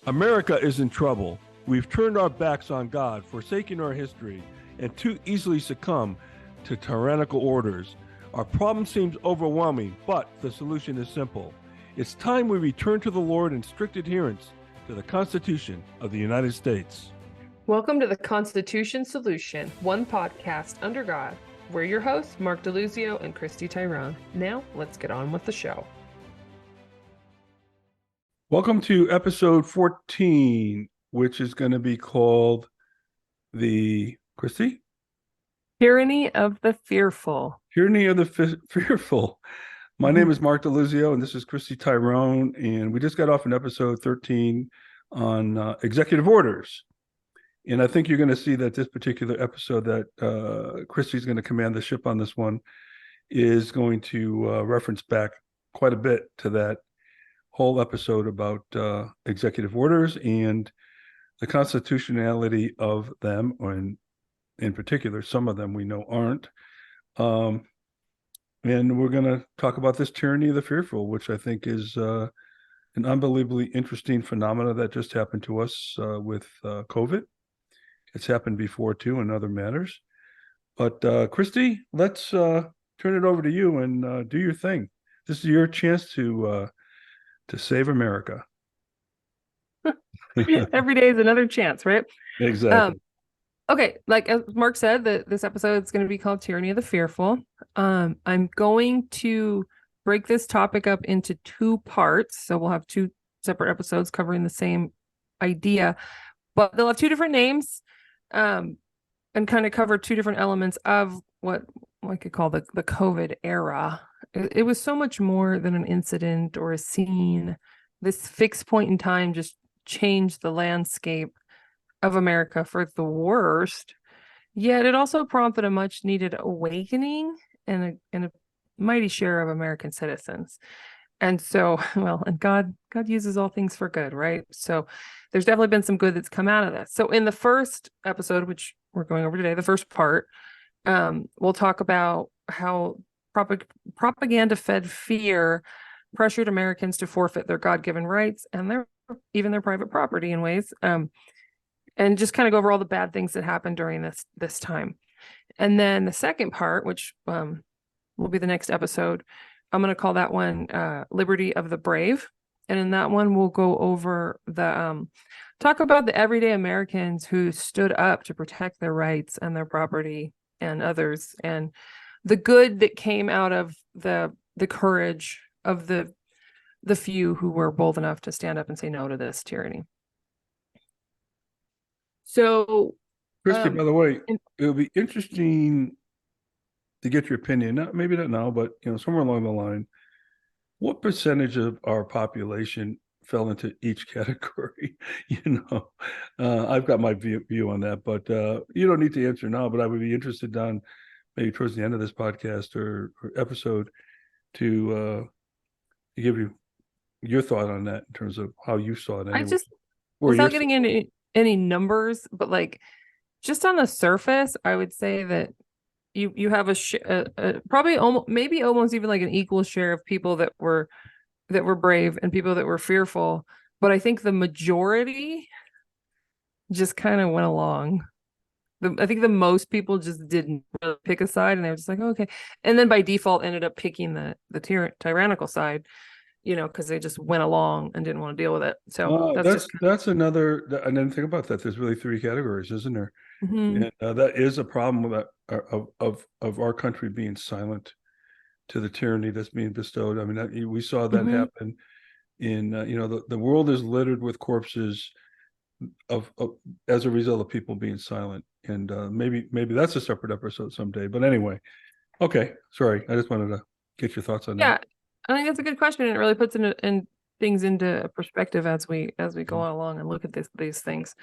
America is in trouble. We've turned our backs on God, forsaken our history, and too easily succumb to tyrannical orders. Our problem seems overwhelming, but the solution is simple. It's time we return to the Lord in strict adherence to the Constitution of the United States. Welcome to the Constitution Solution, one podcast under God. We're your hosts, Mark DeLuzio and Christy Tyranny. Now, let's get on with the show. Welcome to episode 14, which is going to be called Christy? Tyranny of the Fearful. Tyranny of the Fearful. My name is Mark DeLuzio, and this is Christy Tyrone, and we just got off an episode 13 on executive orders. And I think you're going to see that this particular episode that Christy's going to command the ship on this one is going to reference back quite a bit to that whole episode about executive orders and the constitutionality of them, or in particular, some of them we know aren't. And we're going to talk about this tyranny of the fearful, which I think is an unbelievably interesting phenomena that just happened to us with COVID. It's happened before, too, in other matters. But, Christy, let's turn it over to you and do your thing. This is your chance to save America. Every day is another chance, right? Exactly. Okay, like as Mark said, this episode is going to be called Tyranny of the Fearful. I'm going to break this topic up into two parts. So we'll have two separate episodes covering the same idea, but they'll have two different names and kind of cover two different elements of what I could call the COVID era. It was so much more than an incident or a scene. This fixed point in time just changed the landscape of America for the worst. Yet it also prompted a much needed awakening and a mighty share of American citizens. And so, and God uses all things for good, right? So there's definitely been some good that's come out of this. So in the first episode, which we're going over today, the first part, we'll talk about how propaganda-fed fear pressured Americans to forfeit their God-given rights and even their private property in ways, and just kind of go over all the bad things that happened during this time. And then the second part, which will be the next episode, I'm going to call that one Liberty of the Brave. And in that one, we'll go over talk about the everyday Americans who stood up to protect their rights and their property and others, and the good that came out of the courage of the few who were bold enough to stand up and say no to this tyranny. So, Christy, by the way, it'll be interesting to get your opinion. Maybe not now, but somewhere along the line, what percentage of our population fell into each category? I've got my view on that, but you don't need to answer now. But I would be interested on maybe towards the end of this podcast or episode to give you your thought on that in terms of how you saw it. Anyway. I just, without getting into any numbers, but like just on the surface, I would say that you have probably maybe almost even like an equal share of people that were brave and people that were fearful. But I think the majority just kind of went along. I think the most people just didn't really pick a side, and they were just like, oh, okay. And then by default ended up picking the tyrannical side, because they just went along and didn't want to deal with it. So that's another. I didn't think about that. There's really three categories, isn't there? Mm-hmm. And that is a problem with of our country being silent to the tyranny that's being bestowed. I mean, we saw that happen in the world is littered with corpses of as a result of people being silent. And maybe that's a separate episode someday. But anyway, okay. Sorry, I just wanted to get your thoughts on that. Yeah, I think that's a good question. It really puts in things into perspective as we go along and look at these things.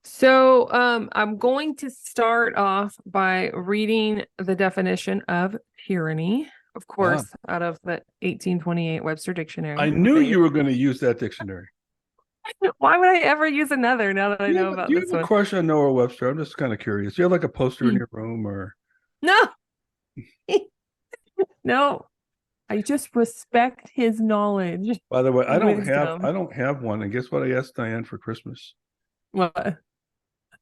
So I'm going to start off by reading the definition of tyranny, of course, out of the 1828 Webster Dictionary. I knew you were going to use that dictionary. Why would I ever use another now that I know about this one? Do you have a crush on Noah Webster? I'm just kind of curious. Do you have like a poster in your room or? No. No. I just respect his knowledge By the way, and wisdom. I don't have one. And guess what I asked Diane for Christmas? What?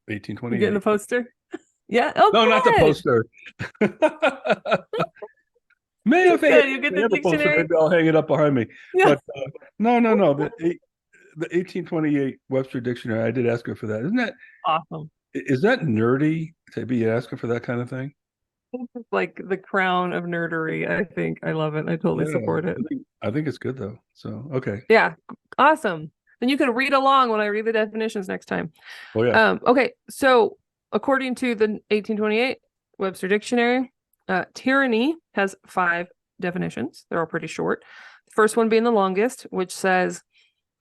You getting the 1828. poster? Yeah. Oh, No, not the good. poster. May have Good. You get may the have a poster. dictionary. Maybe I'll hang it up behind me. Yeah. But no. The 1828 Webster Dictionary. I did ask her for that. Isn't that Awesome. is that nerdy to be asking for that kind of thing? Like the crown of nerdery. I think I love it. I totally Yeah, support it. I think it's good though. So okay. Yeah. Awesome. Then you can read along when I read the definitions next time. Oh yeah. Okay. So according to the 1828 Webster Dictionary, tyranny has 5 definitions. They're all pretty short. The first one being the longest, which says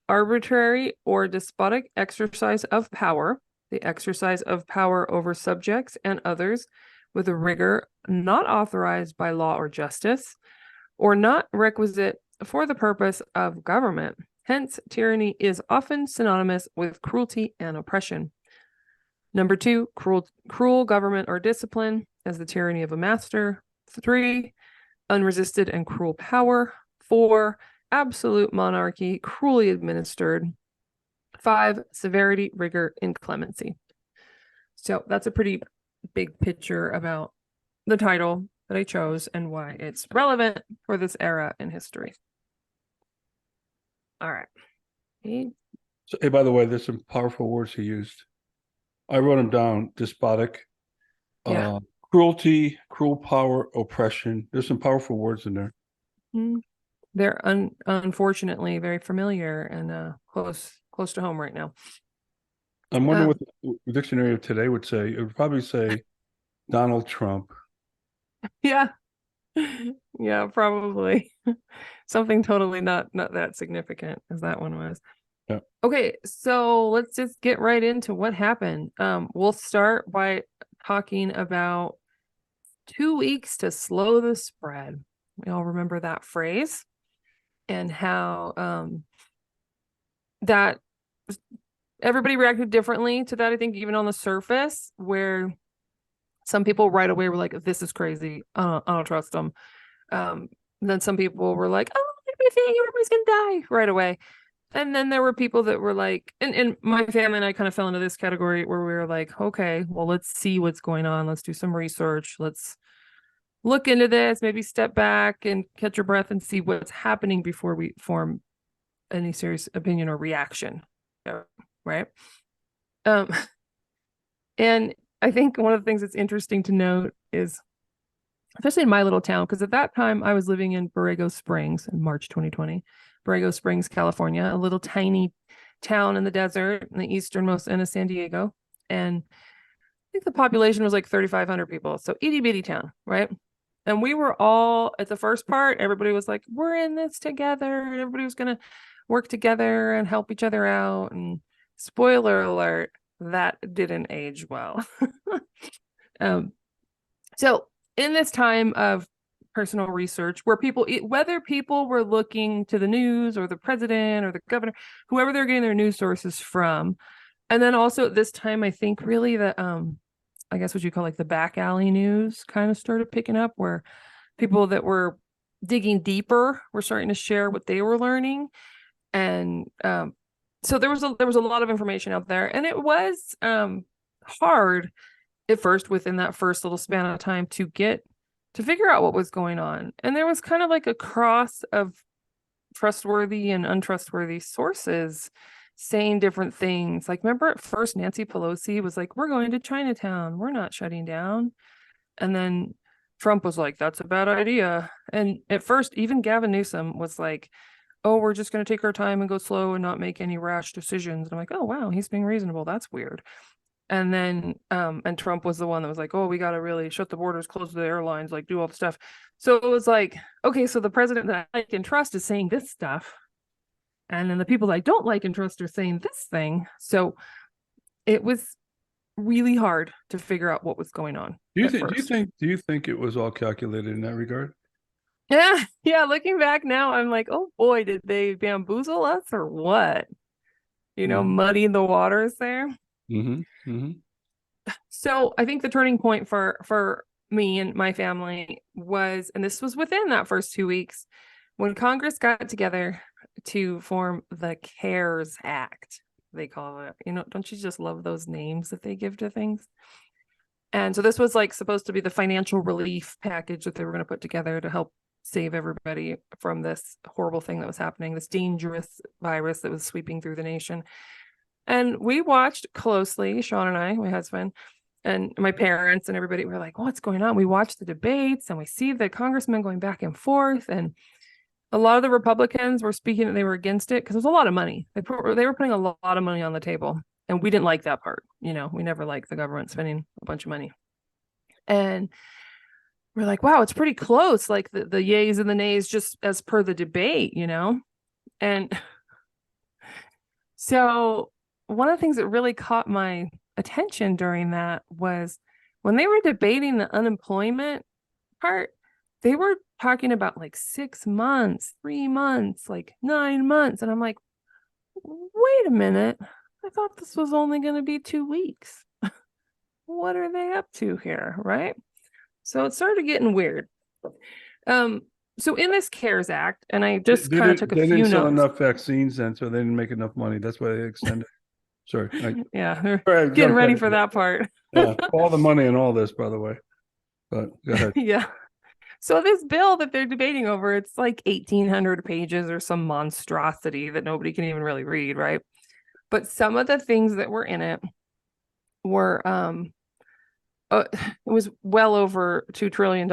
arbitrary or despotic exercise of power, the exercise of power over subjects and others with a rigor not authorized by law or justice, or not requisite for the purpose of government. Hence, tyranny is often synonymous with cruelty and oppression. Number 2, cruel government or discipline as the tyranny of a master. 3, unresisted and cruel power. 4, absolute monarchy, cruelly administered. 5, severity, rigor, inclemency. So that's a pretty big picture about the title that I chose and why it's relevant for this era in history. All right. Okay. So, hey, by the way, there's some powerful words he used. I wrote them down: despotic, Yeah. cruelty, cruel power, oppression. There's some powerful words in there. They're unfortunately very familiar and close to home right now. I'm wondering what the dictionary of today would say. It would probably say Donald Trump. Yeah. Yeah, probably. Something totally not that significant as that one was. Yeah. Okay, so let's just get right into what happened. We'll start by talking about 2 weeks to slow the spread. We all remember that phrase and how that everybody reacted differently to that. I think even on the surface, where some people right away were like, "This is crazy. I don't trust them." Then some people were like, "Oh, everybody's gonna die right away." And then there were people that were like, and my family and I kind of fell into this category where we were like, okay, well, let's see what's going on. Let's do some research. Let's look into this, maybe step back and catch your breath and see what's happening before we form any serious opinion or reaction. Right. Um, and I think one of the things that's interesting to note is, especially in my little town, because at that time I was living in Borrego Springs in March 2020, Borrego Springs, California, a little tiny town in the desert in the easternmost end of San Diego. And I think the population was like 3,500 people. So itty bitty town, right? And we were all at the first part, everybody was like, we're in this together. And everybody was going to work together and help each other out. And spoiler alert, that didn't age well. So in this time of personal research, where whether people were looking to the news or the president or the governor, whoever they're getting their news sources from, and then also at this time, I think really the I guess what you call like the back alley news kind of started picking up, where people that were digging deeper were starting to share what they were learning, and so there was a lot of information out there, and it was hard at first within that first little span of time to figure out what was going on. And there was kind of like a cross of trustworthy and untrustworthy sources saying different things. Like, remember at first Nancy Pelosi was like, we're going to Chinatown, we're not shutting down. And then Trump was like, that's a bad idea. And at first, even Gavin Newsom was like, oh, we're just going to take our time and go slow and not make any rash decisions. And I'm like, oh, wow, he's being reasonable. That's weird. And then and Trump was the one that was like, oh, we got to really shut the borders, close the airlines, like do all the stuff. So it was like, okay, so the president that I like and trust is saying this stuff, and then the people that I don't like and trust are saying this thing. So it was really hard to figure out what was going on. Do you think it was all calculated in that regard? Yeah, looking back now, I'm like, oh boy, did they bamboozle us or what? Muddying the waters there. Mm-hmm. Mm-hmm. So I think the turning point for me and my family was, and this was within that first 2 weeks, when Congress got together to form the CARES Act, they call it. Don't you just love those names that they give to things? And so this was like supposed to be the financial relief package that they were going to put together to help save everybody from this horrible thing that was happening, this dangerous virus that was sweeping through the nation. And we watched closely, Sean and I, my husband, and my parents and everybody were like, what's going on? We watched the debates and we see the congressmen going back and forth. And a lot of the Republicans were speaking that they were against it because it was a lot of money. They were putting a lot of money on the table. And we didn't like that part. We never liked the government spending a bunch of money. And we're like, wow, it's pretty close. Like the yays and the nays, just as per the debate, And so one of the things that really caught my attention during that was when they were debating the unemployment part, they were talking about like 6 months, 3 months, like 9 months. And I'm like, wait a minute. I thought this was only going to be 2 weeks. What are they up to here? Right. So it started getting weird. So in this CARES Act, and I just kind of took a few notes. They didn't sell enough vaccines then, so they didn't make enough money. That's why they extended. Sorry. Yeah, they're getting ready for that part. Yeah, all the money in all this, by the way. But go ahead. Yeah. So this bill that they're debating over, it's like 1,800 pages or some monstrosity that nobody can even really read, right? But some of the things that were in it were, it was well over $2 trillion,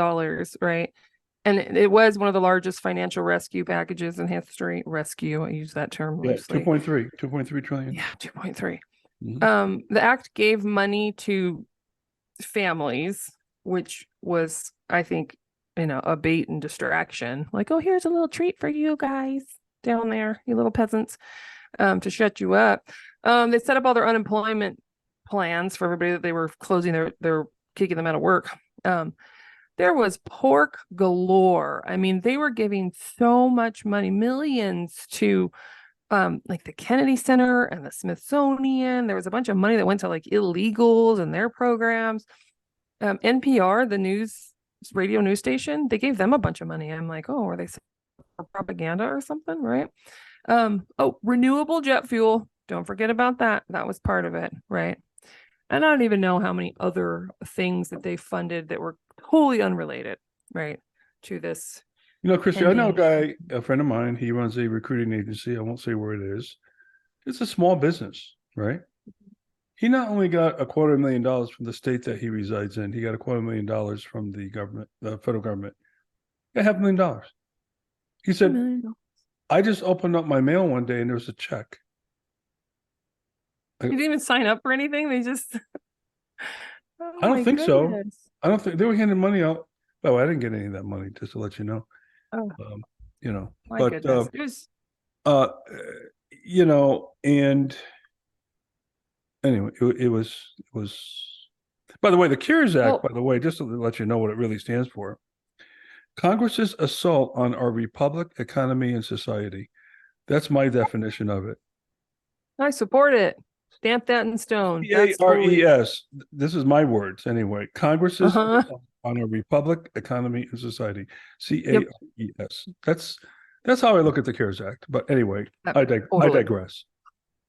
right? And it was one of the largest financial rescue packages in history. Rescue, I use that term loosely. 2.3 trillion. Yeah, 2.3. The act gave money to families, which was, I think, a bait and distraction. Like, oh, here's a little treat for you guys down there, you little peasants, to shut you up. They set up all their unemployment plans for everybody that they were closing they're kicking them out of work. There was pork galore. I mean, they were giving so much money, millions to like the Kennedy Center and the Smithsonian. There was a bunch of money that went to like illegals and their programs. NPR, the radio news station, they gave them a bunch of money. I'm like, oh, are they for propaganda or something, right? Renewable jet fuel. Don't forget about that. That was part of it, right? And I don't even know how many other things that they funded that were totally unrelated, right, to this. Christy, I know a friend of mine, he runs a recruiting agency. I won't say where it is. It's a small business, right? He not only got $250,000 from the state that he resides in, he got $250,000 from the government, the federal government. He got $500,000. He said, I just opened up my mail one day and there was a check. You didn't even sign up for anything? They just I don't think so. I don't think they were handing money out. Oh, I didn't get any of that money, just to let you know. Oh, but goodness. And anyway, it was. By the way, the CARES Act, by the way, just to let you know what it really stands for, Congress's assault on our republic, economy, and society. That's my definition of it. I support it. Stamp that in stone. CARES. This is my words anyway. Congress's on our republic, economy, and society. CARES. That's how I look at the CARES Act. But anyway, I digress.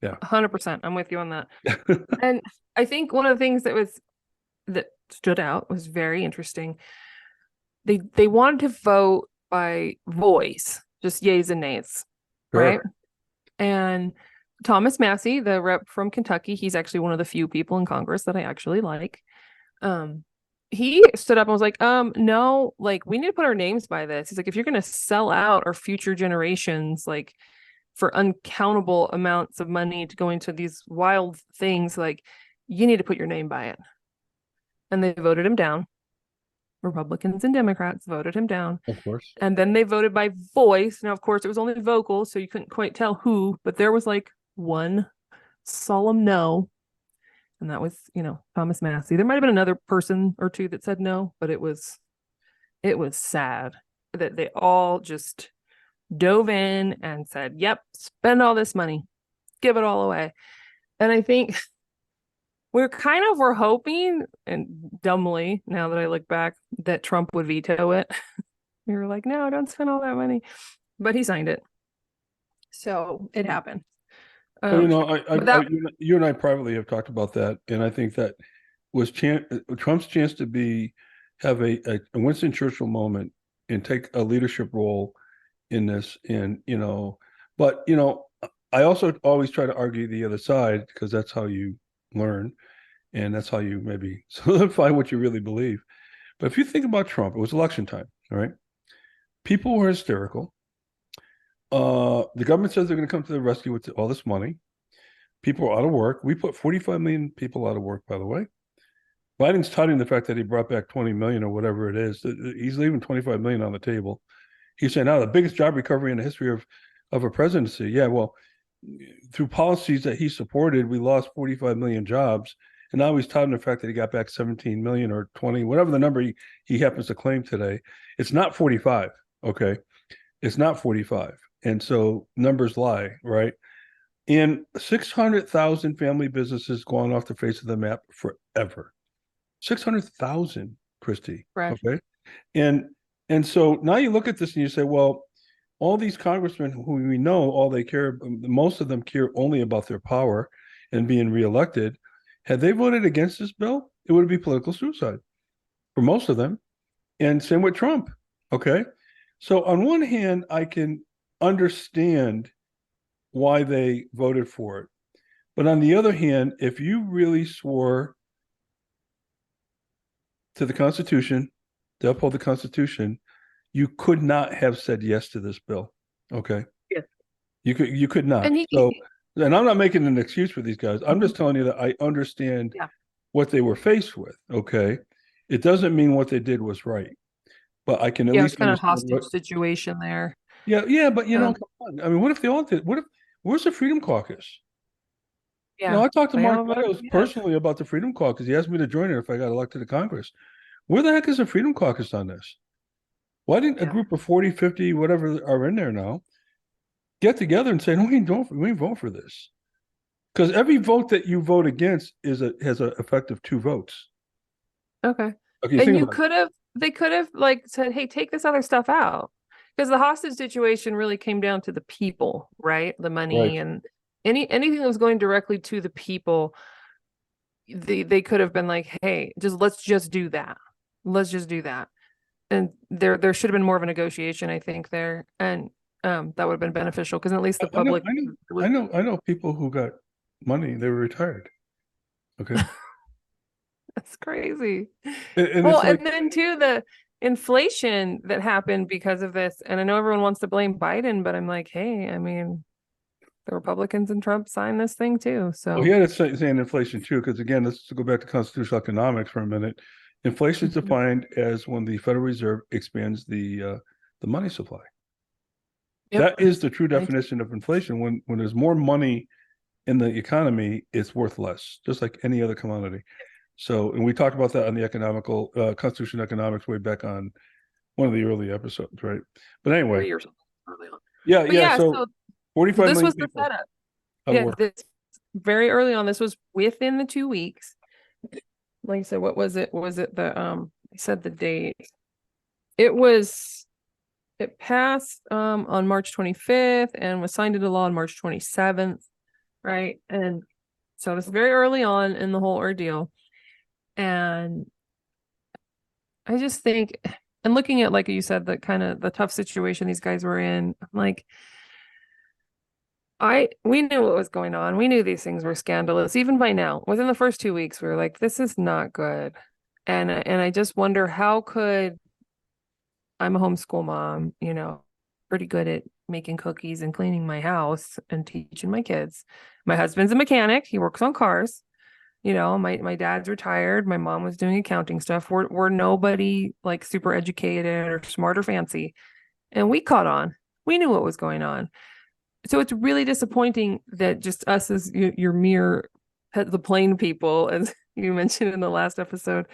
Yeah, 100%. I'm with you on that. And I think one of the things that stood out was very interesting. They wanted to vote by voice, just yays and nays, right? And Thomas Massie, the rep from Kentucky, he's actually one of the few people in Congress that I actually like. He stood up and was like, no, like we need to put our names by this. He's like, if you're going to sell out our future generations, like for uncountable amounts of money to go into these wild things, like you need to put your name by it. And they voted him down. Republicans and Democrats voted him down. Of course. And then they voted by voice. Now, of course, it was only vocal, so you couldn't quite tell who, but there was like one solemn no. And that was, Thomas Massie. There might have been another person or two that said no, but it was sad that they all just dove in and said, yep, spend all this money, give it all away. And I think we're hoping, and dumbly, now that I look back, that Trump would veto it. We were like, no, don't spend all that money. But he signed it. So it happened. Well, But that you and I privately have talked about that, and I think that was Trump's chance to have a Winston Churchill moment and take a leadership role in this. And but I also always try to argue the other side because that's how you learn, and that's how you maybe solidify what you really believe. But if you think about Trump, it was election time, all right? People were hysterical. The government says they're going to come to the rescue with all this money. People are out of work. We put 45 million people out of work, by the way. Biden's touting the fact that he brought back 20 million or whatever it is. He's leaving 25 million on the table. He's saying, now the biggest job recovery in the history of a presidency. Yeah, well, through policies that he supported, we lost 45 million jobs. And now he's touting the fact that he got back 17 million or 20, whatever the number he happens to claim today. It's not 45, okay? It's not 45. And so numbers lie, right? And 600,000 family businesses gone off the face of the map forever. 600,000, Christy. fresh. Okay. And so now you look at this and you say, well, all these congressmen who we know, all they care, most of them care only about their power and being reelected. Had they voted against this bill, it would be political suicide for most of them. And same with Trump. Okay. So on one hand, I can understand why they voted for it. But on the other hand, if you really swore to the Constitution, to uphold the Constitution, you could not have said yes to this bill. Okay. Yeah. You could not. And And I'm not making an excuse for these guys. I'm just telling you that I understand what they were faced with. Okay. It doesn't mean what they did was right, but I can at it's least kind of understand hostage situation there. yeah, but come on. I mean, what if they all did? Where's the Freedom Caucus? Yeah. I talked to They Mark all Meadows personally about the Freedom Caucus. He asked me to join it if I got elected to Congress. Where the heck is the Freedom Caucus on this? Why didn't a group of 40, 50, whatever are in there now get together and say, no, we ain't vote for this? Because every vote that you vote against has an effect of 2 votes. Okay. Okay, And think about it. they could have like said, hey, take this other stuff out. Because the hostage situation really came down to the people, right? The money Right. and anything that was going directly to the people, they could have been like, hey, let's just do that. Let's just do that. And there should have been more of a negotiation, I think, there. And that would have been beneficial because at least the public I know people who got money. They were retired. Okay. That's crazy. And Well, it's like, and then too, the inflation that happened because of this, and I know everyone wants to blame Biden, but I'm like, hey, I mean, the Republicans and Trump signed this thing too. well, So he had it saying inflation too, because again, let's go back to constitutional economics for a minute. Inflation is defined as when the Federal Reserve expands the money supply. yep. That is the true definition of inflation. When there's more money in the economy, it's worth less, just like any other commodity. So, and we talked about that on the economical constitutional economics way back on one of the early episodes, right? But anyway, 3 years early on. yeah, But yeah. yeah, So so 45 this million was the people setup. out of Yeah, work. this very early on. This was within the 2 weeks. Like I said, what was it? Was it I said the date. It passed on March 25th and was signed into law on March 27th, right? And so it's very early on in the whole ordeal. And I just think, and looking at, like you said, the kind of the tough situation these guys were in, like we knew what was going on. We knew these things were scandalous. Even by now, within the first 2 weeks, we were like, this is not good. And I just wonder how could I'm a homeschool mom, pretty good at making cookies and cleaning my house and teaching my kids. My husband's a mechanic. He works on cars. My dad's retired. My mom was doing accounting stuff. We're nobody like super educated or smart or fancy. And we caught on. We knew what was going on. So it's really disappointing that just us as your mere the plain people, as you mentioned in the last episode,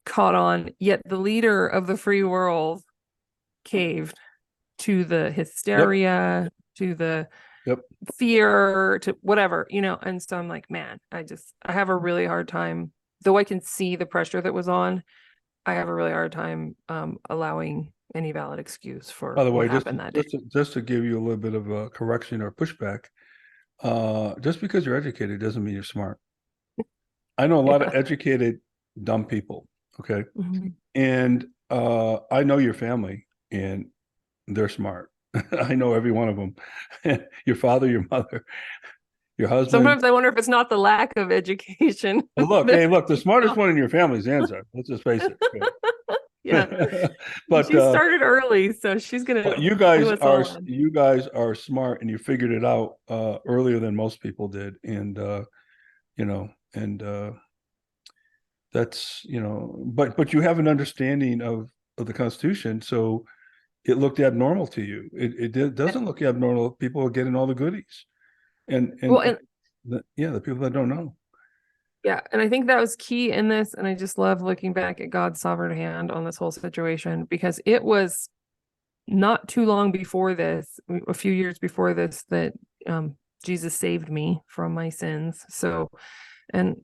caught on, yet the leader of the free world caved to the hysteria, to the Yep. fear to whatever, and so I'm like, man, I have a really hard time, though I can see the pressure that was on. I have a really hard time allowing any valid excuse By for the what way, happened that day. just to give you a little bit of a correction or pushback, just because you're educated doesn't mean you're smart. I know a lot Yeah. of educated dumb people. Okay, Mhm. and I know your family, and they're smart. I know every one of them. Your father, your mother, your husband. Sometimes I wonder if it's not the lack of education. Well, look, that, hey, look, the you smartest know, one in your family is Anza. Let's just face it. yeah, but she started early, so she's but gonna do us all in. you guys are smart, and you figured it out earlier than most people did, and you know, and that's but you have an understanding of the Constitution, so it looked abnormal to you. Doesn't look abnormal. People are getting all the goodies, Well, and and the people that don't know. yeah, and I think that was key in this, and I just love looking back at God's sovereign hand on this whole situation, because it was not too long before this, a few years before this, that Jesus saved me from my sins. So, and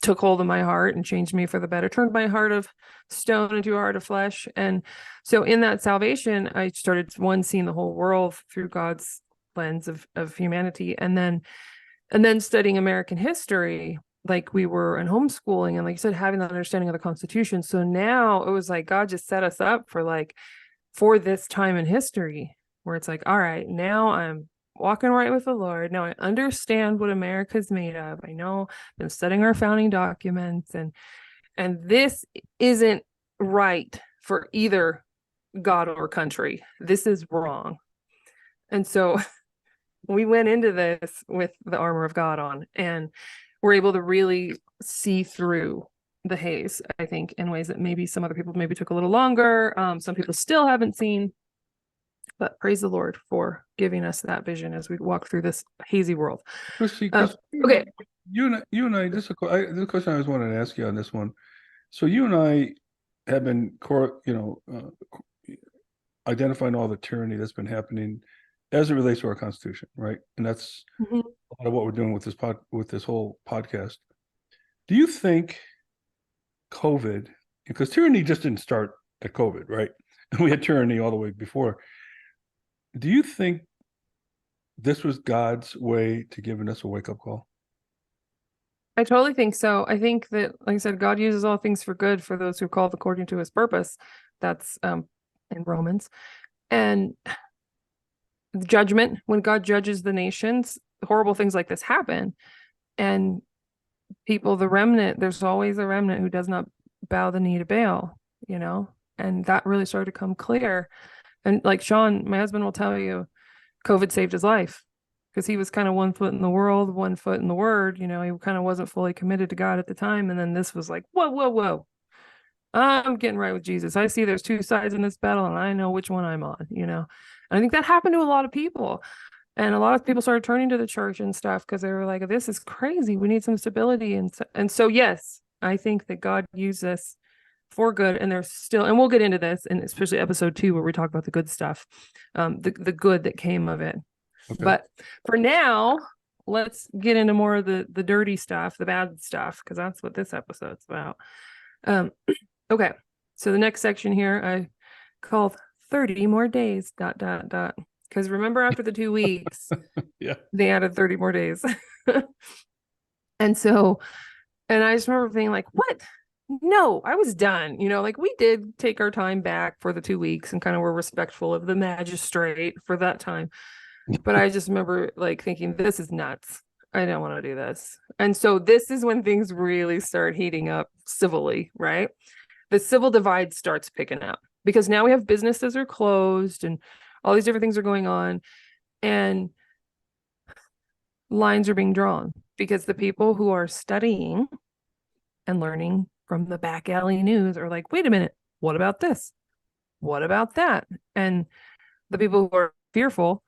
took hold of my heart and changed me for the better, turned my heart of stone into a heart of flesh. And so in that salvation, I started seeing the whole world through God's lens of humanity, and then studying American history, like we were in homeschooling, and like you said, having that understanding of the Constitution. So now it was like God just set us up for this time in history where it's like, all right, now I'm walking right with the Lord. Now I understand what America's made of. I know I've been studying our founding documents, and this isn't right for either God or country. This is wrong. And so we went into this with the armor of God on, and we're able to really see through the haze, I think, in ways that maybe some other people maybe took a little longer. Some people still haven't seen, but praise the Lord for giving us that vision as we walk through this hazy world. Christy, Okay. you and I, this is a question I was wanting to ask you on this one. So you and I have been, identifying all the tyranny that's been happening as it relates to our Constitution, right? And that's Mhm. a lot of what we're doing with this whole podcast. Do you think COVID, because tyranny just didn't start at COVID, right? We had tyranny all the way before. Do you think this was God's way to giving us a wake up call? I totally think so. I think that, like I said, God uses all things for good for those who are called according to his purpose. That's in Romans. And judgment, when God judges the nations, horrible things like this happen. And people, the remnant, there's always a remnant who does not bow the knee to Baal, and that really started to come clear. And like Sean, my husband will tell you, COVID saved his life, because he was kind of 1 foot in the world, 1 foot in the word. He kind of wasn't fully committed to God at the time. And then this was like, whoa, whoa, whoa. I'm getting right with Jesus. I see there's two sides in this battle, and I know which one I'm on, And I think that happened to a lot of people. And a lot of people started turning to the church and stuff because they were like, this is crazy. We need some stability. And so, yes, I think that God used this for good. And there's still, and we'll get into this, and especially episode 2, where we talk about the good stuff, the good that came of it. Okay. But for now, let's get into more of the dirty stuff, the bad stuff, because that's what this episode's about. Okay. So the next section here I called 30 more days, ... Because remember, after the 2 weeks, Yeah. they added 30 more days. And so, and I just remember being like, what? No, I was done. Like, we did take our time back for the 2 weeks and kind of were respectful of the magistrate for that time. But I just remember like thinking, this is nuts. I don't want to do this. And so this is when things really start heating up civilly, right? The civil divide starts picking up, because now we have businesses are closed and all these different things are going on, and lines are being drawn, because the people who are studying and learning from the back alley news are like, wait a minute, what about this? What about that? And the people who are fearful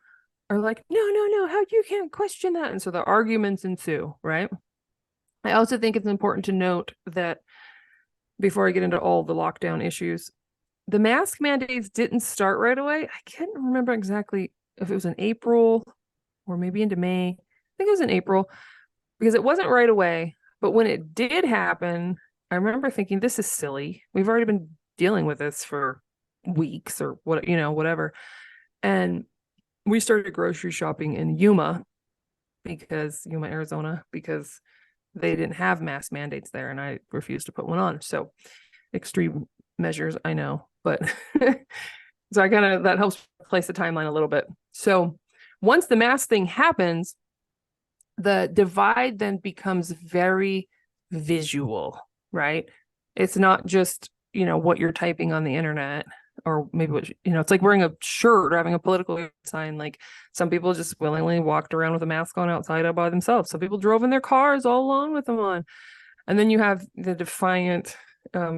are like, no, how you can't question that. And so the arguments ensue, right? I also think it's important to note that, before I get into all the lockdown issues, the mask mandates didn't start right away. I can't remember exactly if it was in April or maybe into May. I think it was in April, because it wasn't right away. But when it did happen, I remember thinking, this is silly. We've already been dealing with this for weeks or what, whatever. And we started grocery shopping in Yuma, Arizona, because they didn't have mask mandates there, and I refused to put one on. So extreme measures, I know, but so that helps place the timeline a little bit. So once the mask thing happens, the divide then becomes very visual, right? It's not just, what you're typing on the internet, or maybe what, it's like wearing a shirt or having a political sign. Like, some people just willingly walked around with a mask on outside by themselves. Some people drove in their cars all alone with them on. And then you have the defiant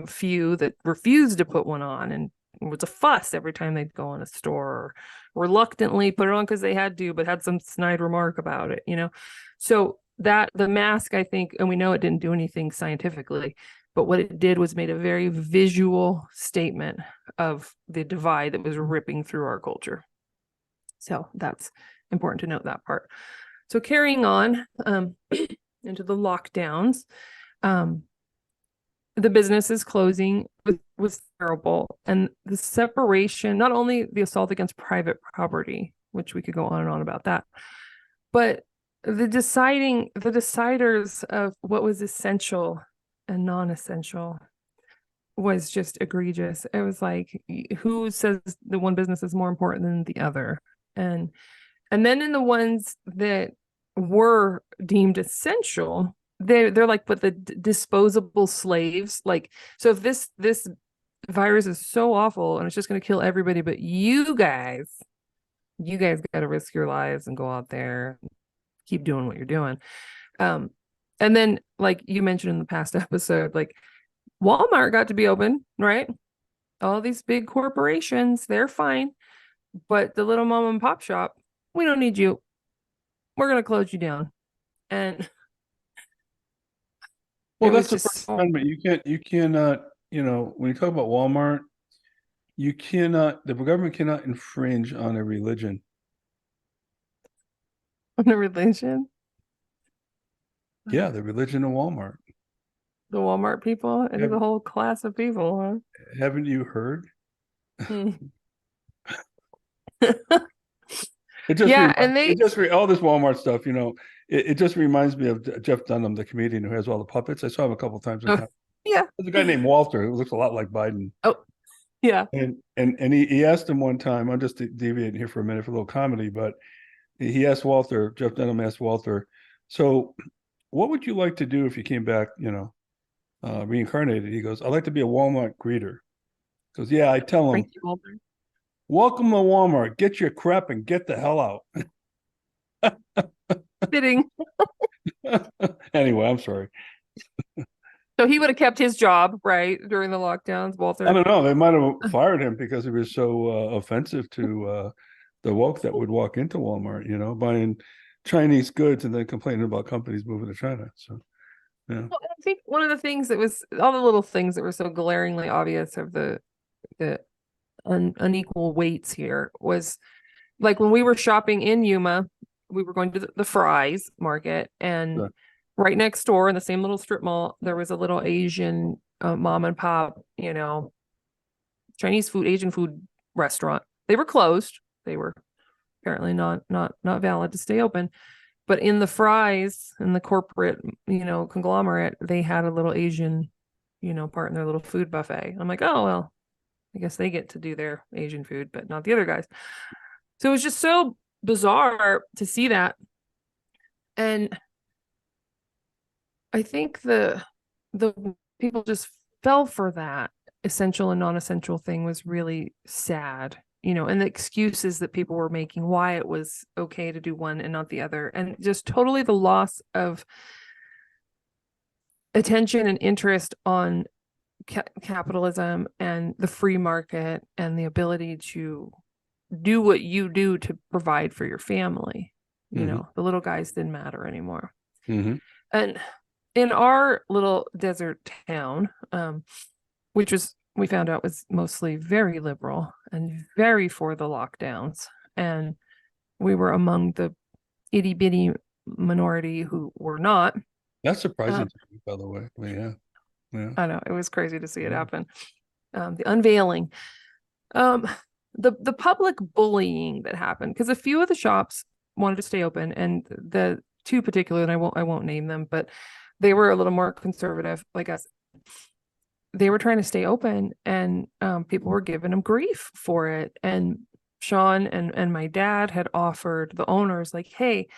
few that refused to put one on, and it was a fuss every time they'd go in a store, or reluctantly put it on because they had to, but had some snide remark about it, So that the mask, I think, and we know it didn't do anything scientifically, but what it did was made a very visual statement of the divide that was ripping through our culture. So that's important to note, that part. So carrying on into the lockdowns, the businesses closing was terrible. And the separation, not only the assault against private property, which we could go on and on about that, but the deciders of what was essential and non-essential was just egregious. It was like, who says the one business is more important than the other? And then in the ones that were deemed essential, they're like, but the disposable slaves. Like, so if this virus is so awful and it's just going to kill everybody, but you guys got to risk your lives and go out there, keep doing what you're doing. And then, like you mentioned in the past episode, like Walmart got to be open, right? All these big corporations, they're fine, but the little mom and pop shop, we don't need you. We're going to close you down. And Well, it that's was the just first amendment. You cannot, when you talk about Walmart, the government cannot infringe on a religion. on a religion. Yeah, the religion of Walmart. The Walmart people, it is a whole class of people, huh? Haven't you heard? It just Yeah, and all this Walmart stuff, it just reminds me of Jeff Dunham, the comedian who has all the puppets. I saw him a couple of times in town. yeah. There's a guy named Walter who looks a lot like Biden. Oh, yeah. And he asked him one time, I'm just deviating here for a minute for a little comedy, but he asked Walter, Jeff Dunham asked Walter, so what would you like to do if you came back, reincarnated? He goes, I'd like to be a Walmart greeter. He goes, yeah, I tell him, welcome to Walmart, get your crap and get the hell out. Fitting. Anyway, I'm sorry. So he would have kept his job, right, during the lockdowns, Walter? I don't know. They might have fired him because he was so offensive to the woke that would walk into Walmart, buying Chinese goods and then complaining about companies moving to China. So, yeah. Well, I think one of the things that was all the little things that were so glaringly obvious of the unequal weights here was, like, when we were shopping in Yuma, we were going to the Fry's market, and Sure. right next door in the same little strip mall, there was a little Asian mom and pop, Chinese food, Asian food restaurant. They were closed. They were apparently not valid to stay open. But in the Fry's, in the corporate, conglomerate, they had a little Asian, part in their little food buffet. I'm like, oh, well, I guess they get to do their Asian food, but not the other guys. So it was just so bizarre to see that. And I think the people just fell for that essential and non-essential thing was really sad, and the excuses that people were making why it was okay to do one and not the other, and just totally the loss of attention and interest on capitalism and the free market and the ability to do what you do to provide for your family. The little guys didn't matter anymore. Mm-hmm. And in our little desert town, which we found out was mostly very liberal and very for the lockdowns, and we were among the itty bitty minority who were not. That's Uh, surprising to me, by the way. But yeah, yeah. I know it was crazy to see it Yeah. happen. The unveiling, um, the public bullying that happened because a few of the shops wanted to stay open, and the two particular, and I won't name them, but they were a little more conservative, like us. They were trying to stay open, and people were giving them grief for it. And Sean and my dad had offered the owners, like, hey,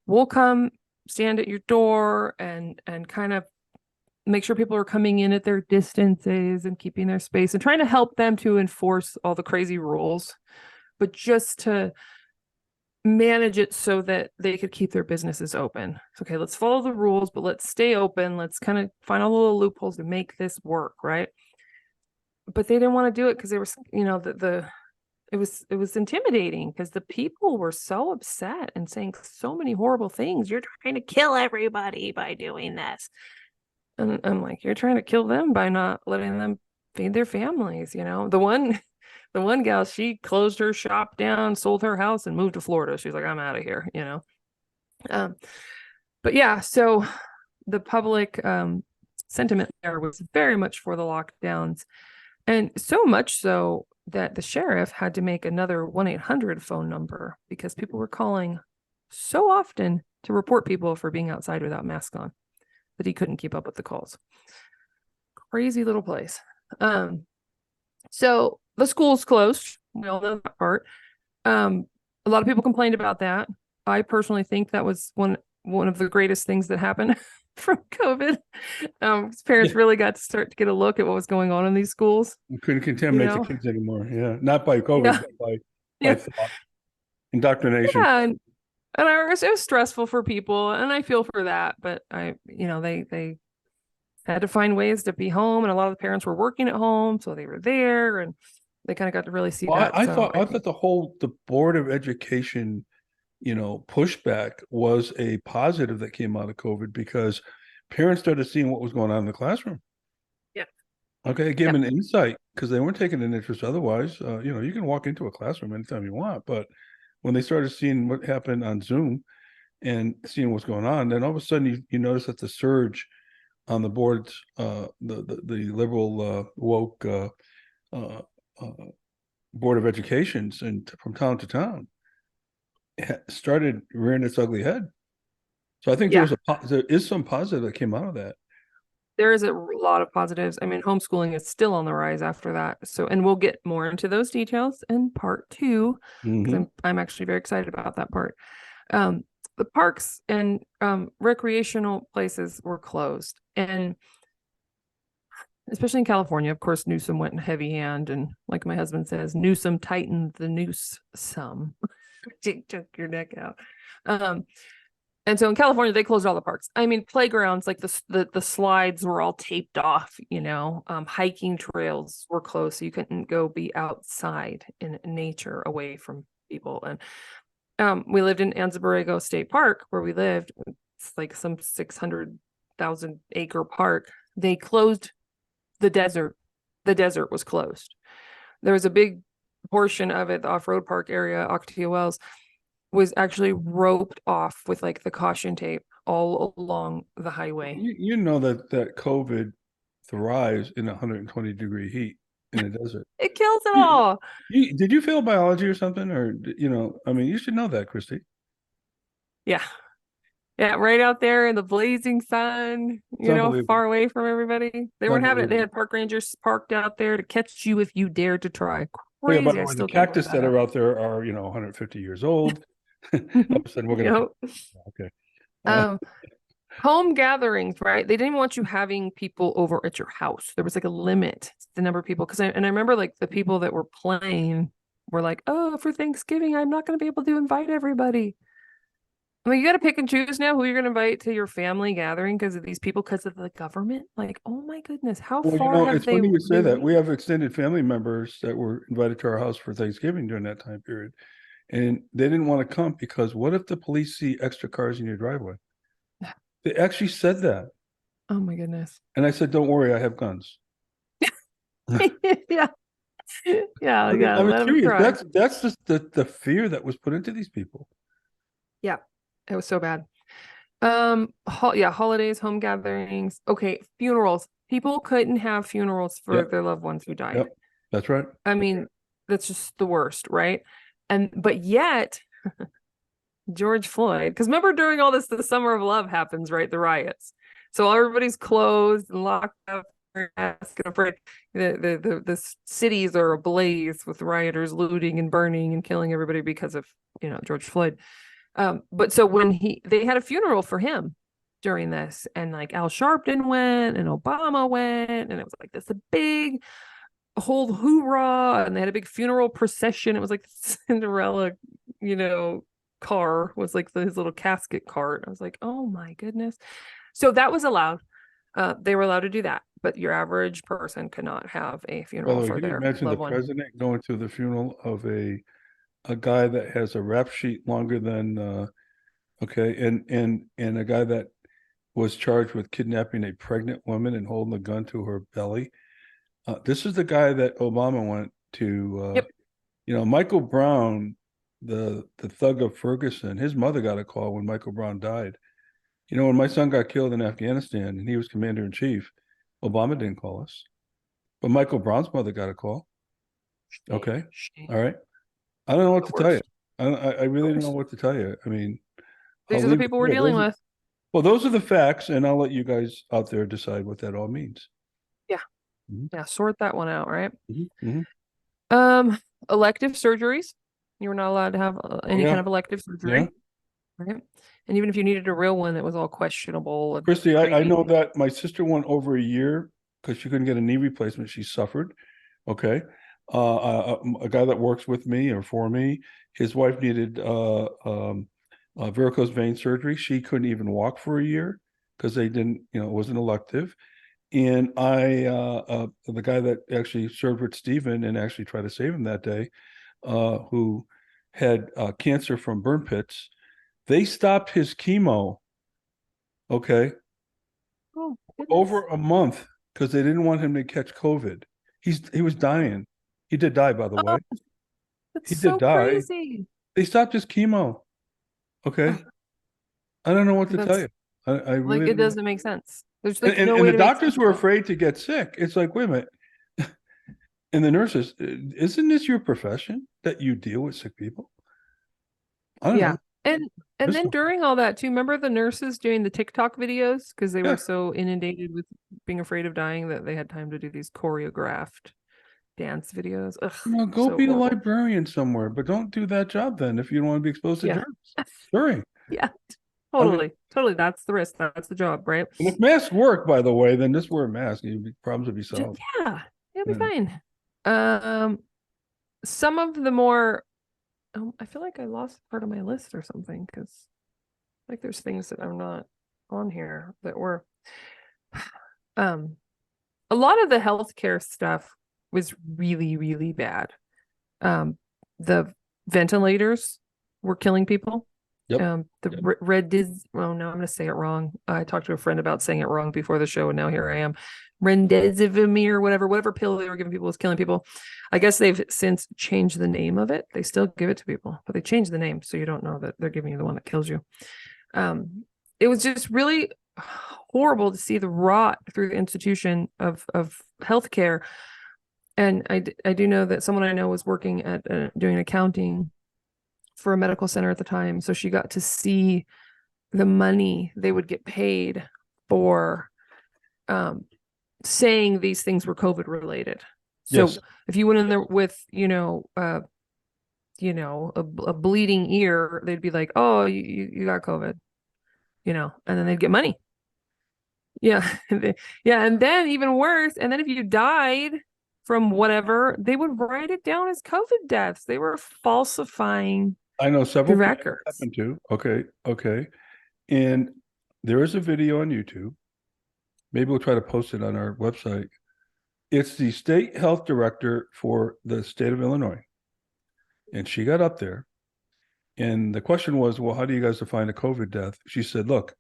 we'll come stand at your door and kind of make sure people are coming in at their distances and keeping their space and trying to help them to enforce all the crazy rules, but just to manage it so that they could keep their businesses open. Okay, let's follow the rules, but let's stay open. Let's kind of find all the little loopholes to make this work, right? But they didn't want to do it because they were, it was intimidating because the people were so upset and saying so many horrible things. You're trying to kill everybody by doing this. And I'm like, you're trying to kill them by not letting them feed their families. The one gal, she closed her shop down, sold her house, and moved to Florida. She's like, I'm out of here. Um, but yeah, so the public sentiment there was very much for the lockdowns, and so much so that the sheriff had to make another 1-800 phone number because people were calling so often to report people for being outside without masks on that he couldn't keep up with the calls. Crazy little place. So the school's closed. We all know that part. A lot of people complained about that. I personally think that was one of the greatest things that happened from COVID. Parents Yeah. really got to start to get a look at what was going on in these schools. We couldn't You contaminate the know, kids anymore. Yeah, not by COVID, yeah, but by yeah, thought, indoctrination. yeah, and it was stressful for people, and I feel for that. But they had to find ways to be home, and a lot of the parents were working at home, so they were there, and they kind of got to really see Well, that. So I I think, thought the Board of Education, pushback was a positive that came out of COVID because parents started seeing what was going on in the classroom. yeah, Okay, it gave yeah, them an insight because they weren't taking an interest otherwise. You can walk into a classroom anytime you want, but when they started seeing what happened on Zoom and seeing what's going on, then all of a sudden you notice that the surge on the boards, the liberal woke uh, uh, Board of Educations and from town to town started rearing its ugly head. So I think yeah. there is some positive that came out of that. There is a lot of positives. I mean, homeschooling is still on the rise after that. So, and we'll get more into those details in part two because Hmm. I'm actually very excited about that part. Um, the parks and recreational places were closed, and especially in California, of course, Newsom went heavy hand, and like my husband says, Newsom tightened the noose some, took your neck out. Um, and so in California, they closed all the parks. I mean, playgrounds, like the slides were all taped off, hiking trails were closed. So you couldn't go be outside in nature away from people. And we lived in Anza Borrego State Park where we lived. It's like some 600,000 acre park. They closed the desert. The desert was closed. There was a big portion of it, the off-road park area, Ocotillo Wells, was actually roped off with like the caution tape all along the highway. You know that COVID thrives in 120-degree heat in the desert. It kills it You, all. did you fail biology or something, or I mean, you should know that, Christy. Yeah. Yeah, right out there in the blazing sun, It's unbelievable. far away from everybody. They It's weren't having it. They unbelievable. had park rangers parked out there to catch you if you dared to try. Oh yeah, by Crazy. the I way, the still can't believe cactus that that are happened. out there are 150 years old. All of a sudden, we're gonna pick. Yep. Okay. Uh, Um, home gatherings, right? They didn't want you having people over at your house. There was like a limit to the number of people. I remember like the people that were playing were like, oh, for Thanksgiving, I'm not going to be able to invite everybody. I mean, you got to pick and choose now who you're going to invite to your family gathering because of these people, because of the government. Like, oh my goodness, how well, far have it's they funny you say that. really? We have extended family members that were invited to our house for Thanksgiving during that time period, and they didn't want to come because what if the police see extra cars in your driveway? They actually said that. Oh my goodness. And I said, don't worry, I have guns. Yeah. Yeah. I Yeah. mean, Let them serious. try. That's just the fear that was put into these people. Yeah. It was so bad. Yeah, holidays, home gatherings. Okay, funerals. People couldn't have funerals for Yep. their loved ones who died. Yep. That's right. I mean, that's just the worst, right? But yet, George Floyd, because remember during all this, the summer of love happens, right? The riots. So everybody's closed and locked up, and afraid. The cities are ablaze with rioters looting and burning and killing everybody because of George Floyd. But so when they had a funeral for him during this, and like Al Sharpton went and Obama went, and it was like this a big whole hoorah, and they had a big funeral procession. It was like Cinderella, car was like his little casket cart. I was like, oh my goodness. So that was allowed. They were allowed to do that, but your average person could not have a By the funeral way, for can you their imagine the loved one. president going to the funeral of a guy that has a rap sheet longer than okay, and a guy that was charged with kidnapping a pregnant woman and holding a gun to her belly. This is the guy that Obama went to. Yep. Michael Brown, the thug of Ferguson. His mother got a call when Michael Brown died. When my son got killed in Afghanistan and he was commander in chief, Obama didn't call us, but Michael Brown's mother got a call. Okay, Shame. all right. I don't know what The to tell you. worst. I really don't know what to tell you. I mean, These I'll are the leave it people we're there. dealing with. Well, those are the facts, and I'll let you guys out there decide what that all means. Yeah. Mhm. Yeah. Sort that one out, right? Mhm. Mhm. Um, Elective surgeries. You were not allowed to have Oh any kind yeah, of elective yeah. surgery, right? And even if you needed a real one, that was all questionable and Christy, I creepy. know that my sister went over a year because she couldn't get a knee replacement. She suffered. Okay. A guy that works with me or for me, his wife needed varicose vein surgery. She couldn't even walk for a year because they didn't, it wasn't elective. And the guy that actually served with Stephen and actually tried to save him that day, who had cancer from burn pits, they stopped his chemo, okay, Oh, goodness. over a month because they didn't want him to catch COVID. He was dying. He did die, by the Oh, way. that's He did so die. crazy. They stopped his chemo. Okay. Ugh, I don't know what to tell that's you. I like really it don't know. doesn't make sense. There's And, like and, no and way the to make doctors sense were of it. afraid to get sick. It's like, wait a minute. And the nurses, isn't this your profession that you deal with sick people? I don't Yeah. know. And This, then during all that too, remember the nurses doing the TikTok videos because they were yeah. so inundated with being afraid of dying that they had time to do these choreographed dance videos. Ugh, Go so be a horrible. librarian somewhere, but don't do that job then if you don't want to be exposed to Yeah. germs. Sorry. Yeah. I mean, Totally. That's the risk. That's the job, right? and if masks work, by the way, then just wear a mask. Problems will be solved. Yeah, it'll be Yeah. fine. Um, some of the more, I feel like I lost part of my list or something because like there's things that I'm not on here that were, um, a lot of the healthcare stuff was really, really bad. The ventilators were killing people. Yep. The Yep. red dis. Oh no, I'm going to say it wrong. I talked to a friend about saying it wrong before the show, and now here I am. Remdesivir, whatever pill they were giving people was killing people. I guess they've since changed the name of it. They still give it to people, but they changed the name so you don't know that they're giving you the one that kills you. It was just really horrible to see the rot through the institution of healthcare. And I do know that someone I know was working at doing accounting for a medical center at the time. So she got to see the money they would get paid for saying these things were COVID related. So Yes. if you went in there with, a bleeding ear, they'd be like, oh, you got COVID, and then they'd get money. Yeah. Yeah. And then even worse, and then if you died from whatever, they would write it down as COVID deaths. They were falsifying I know the several people records. happen to. Okay. Okay. And there is a video on YouTube. Maybe we'll try to post it on our website. It's the state health director for the state of Illinois. And she got up there. And the question was, well, how do you guys define a COVID death? She said, look,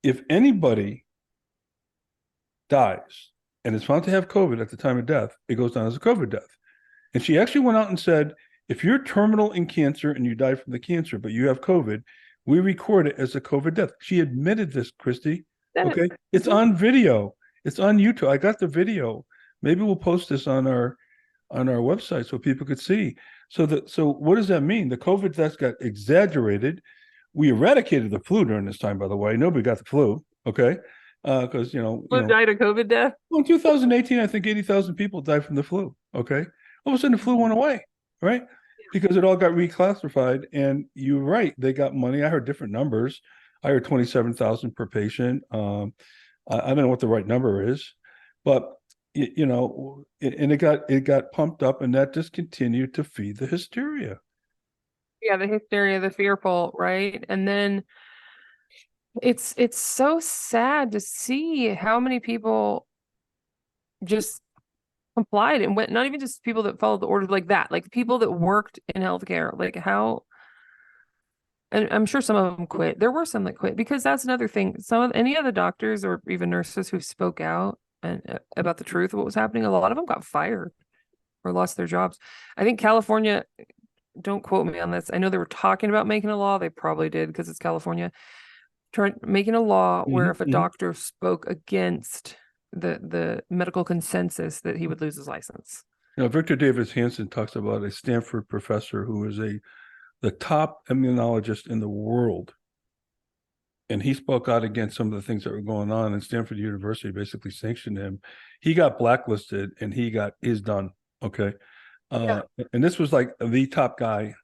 if anybody dies and is found to have COVID at the time of death, it goes down as a COVID death. And she actually went out and said, if you're terminal in cancer and you die from the cancer, but you have COVID, We record it as a COVID death. She admitted this, Christy. Said it. Okay. It's on video. It's on YouTube. I got the video. Maybe we'll post this on our website so people could see. So what does that mean? The COVID deaths got exaggerated. We eradicated the flu during this time, by the way. Nobody got the flu. Okay. Because Who died of COVID death? well, in 2018, I think 80,000 people died from the flu. Okay. All of a sudden, the flu went away, right? Because it all got reclassified. And you're right, they got money. I heard different numbers. I heard 27,000 per patient. I don't know what the right number is, but and it got pumped up, and that just continued to feed the hysteria. Yeah, the hysteria, the fearful, right? And then it's so sad to see how many people just complied and went, not even just people that followed the orders like that, like people that worked in healthcare, like how, and I'm sure some of them quit. There were some that quit because that's another thing. Any of the doctors or even nurses who spoke out and about the truth of what was happening, a lot of them got fired or lost their jobs. I think California, don't quote me on this. I know they were talking about making a law. They probably did because it's California. Making a law where if a doctor spoke against the medical consensus that he would lose his license. Victor Davis Hanson talks about a Stanford professor who is the top immunologist in the world. And he spoke out against some of the things that were going on, and Stanford University basically sanctioned him. He got blacklisted and he got his done. Okay. And this was like the top guy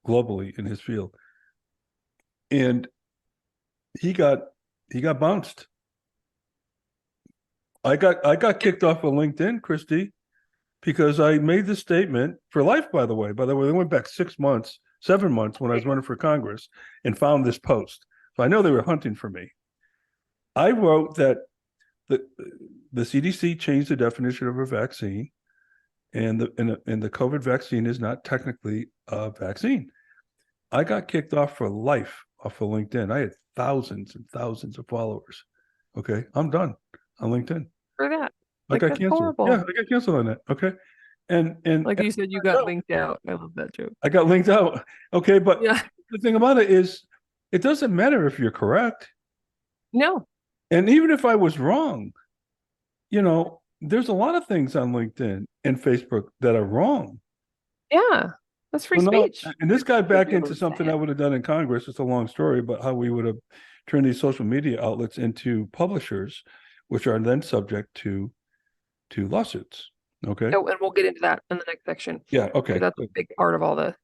globally in his field. And he got bounced. I got kicked off of LinkedIn, Christy, because I made this statement for life, by the way. By the way, they went back 6 months, 7 months when I was running for Congress and found this post. So I know they were hunting for me. I wrote that the CDC changed the definition of a vaccine, and the COVID vaccine is not technically a vaccine. I got kicked off for life off of LinkedIn. I had thousands and thousands of followers. Okay, I'm done on LinkedIn. For that. I got canceled. Horrible. Yeah, I got canceled on that. Okay. And like you said, you got linked out. I love that joke. I got linked out. Okay, but the thing about it is it doesn't matter if you're correct. No. And even if I was wrong, there's a lot of things on LinkedIn and Facebook that are wrong. Yeah. That's free speech. And this got back into something I would have done in Congress. It's a long story, but how we would have turned these social media outlets into publishers, which are then subject to lawsuits. Okay. Oh, and we'll get into that in the next section. Yeah. Okay. That's a big part of all the.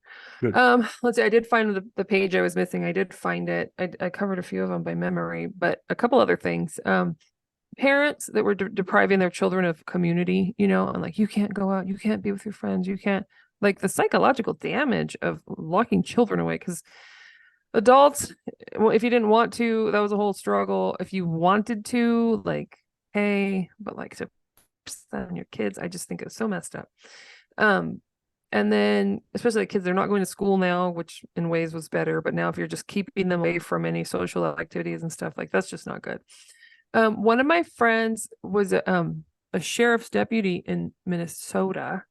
Good. Let's see. I did find the page I was missing. I did find it. I covered a few of them by memory, but a couple other things. Parents that were depriving their children of community, and like, you can't go out, you can't be with your friends, you can't, like the psychological damage of locking children away. Because adults, well, if you didn't want to, that was a whole struggle. If you wanted to, like, hey, but like to on your kids, I just think it's so messed up. And then especially the kids, they're not going to school now, which in ways was better, but now if you're just keeping them away from any social activities and stuff, like that's just not good. One of my friends was a sheriff's deputy in Minnesota,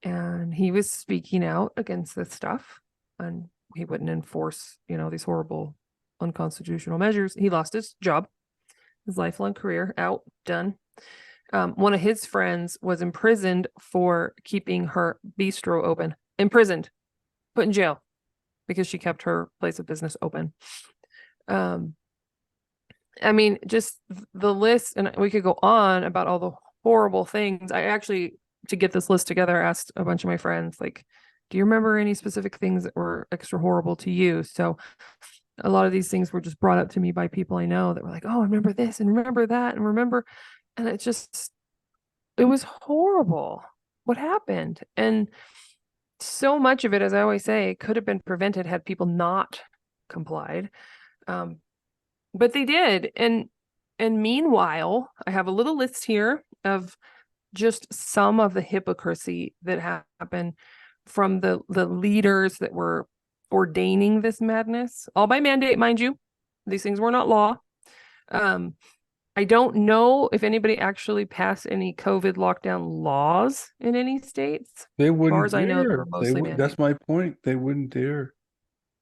and he was speaking out against this stuff, and he wouldn't enforce these horrible unconstitutional measures. He lost his job, his lifelong career, out, done. One of his friends was imprisoned for keeping her bistro open. Imprisoned, put in jail because she kept her place of business open. I mean, just the list, and we could go on about all the horrible things. I actually, to get this list together, asked a bunch of my friends, like, do you remember any specific things that were extra horrible to you? So a lot of these things were just brought up to me by people I know that were like, oh, I remember this and remember that and remember. And it was horrible what happened. And so much of it, as I always say, could have been prevented had people not complied. But they did. And meanwhile, I have a little list here of just some of the hypocrisy that happened from the leaders that were ordaining this madness, all by mandate, mind you. These things were not law. I don't know if anybody actually passed any COVID lockdown laws in any states. They wouldn't as far as I know, they were mostly that's my point. They wouldn't dare.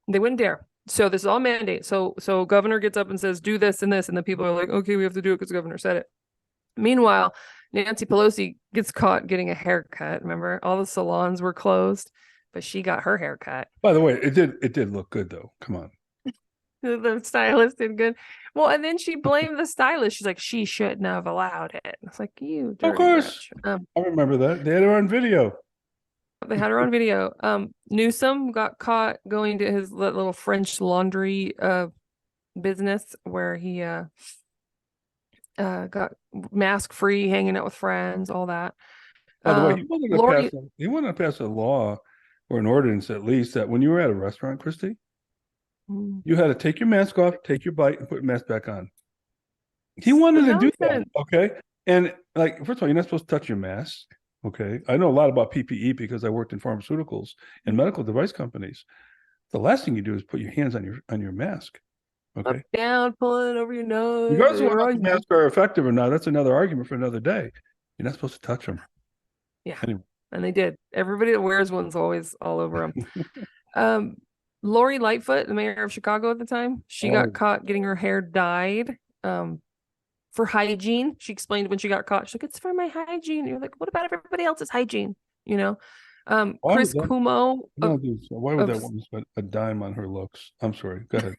They wouldn't dare. So this is all mandate. So governor gets up and says, do this and this, and the people are like, okay, we have to do it because the governor said it. Meanwhile, Nancy Pelosi gets caught getting a haircut. Remember, all the salons were closed, but she got her haircut. By the way, it did look good though. Come on. The stylist did good. Well, and then she blamed the stylist. She's like, she shouldn't have allowed it. It's like, you Of dirty course. wretch. I remember that. They had her on video. They had her on video. Newsom got caught going to his little French laundry business where he got mask free, hanging out with friends, all that. By the way, he wanted to Lori, pass a law or an ordinance at least that when you were at a restaurant, Christy, you had to take your mask off, take your bite, and put your mask back on. He wanted to do that. nonsense. Okay. And like, first of all, you're not supposed to touch your mask. Okay. I know a lot about PPE because I worked in pharmaceuticals and medical device companies. The last thing you do is put your hands on your mask. Up, Okay. down, pulling over your nose. Regardless of You're whether always- the masks are effective or not, that's another argument for another day. You're not supposed to touch them. Yeah. Anyway. And they did. Everybody that wears one's always all over them. Lori Lightfoot, the mayor of Chicago at the time, she Oh. got caught getting her hair dyed for hygiene. She explained when she got caught, she's like, it's for my hygiene. You're like, what about everybody else's hygiene? You know? Why Chris would that- Cuomo No, of, dude, so why would that of- woman spend a dime on her looks? I'm sorry. Go ahead.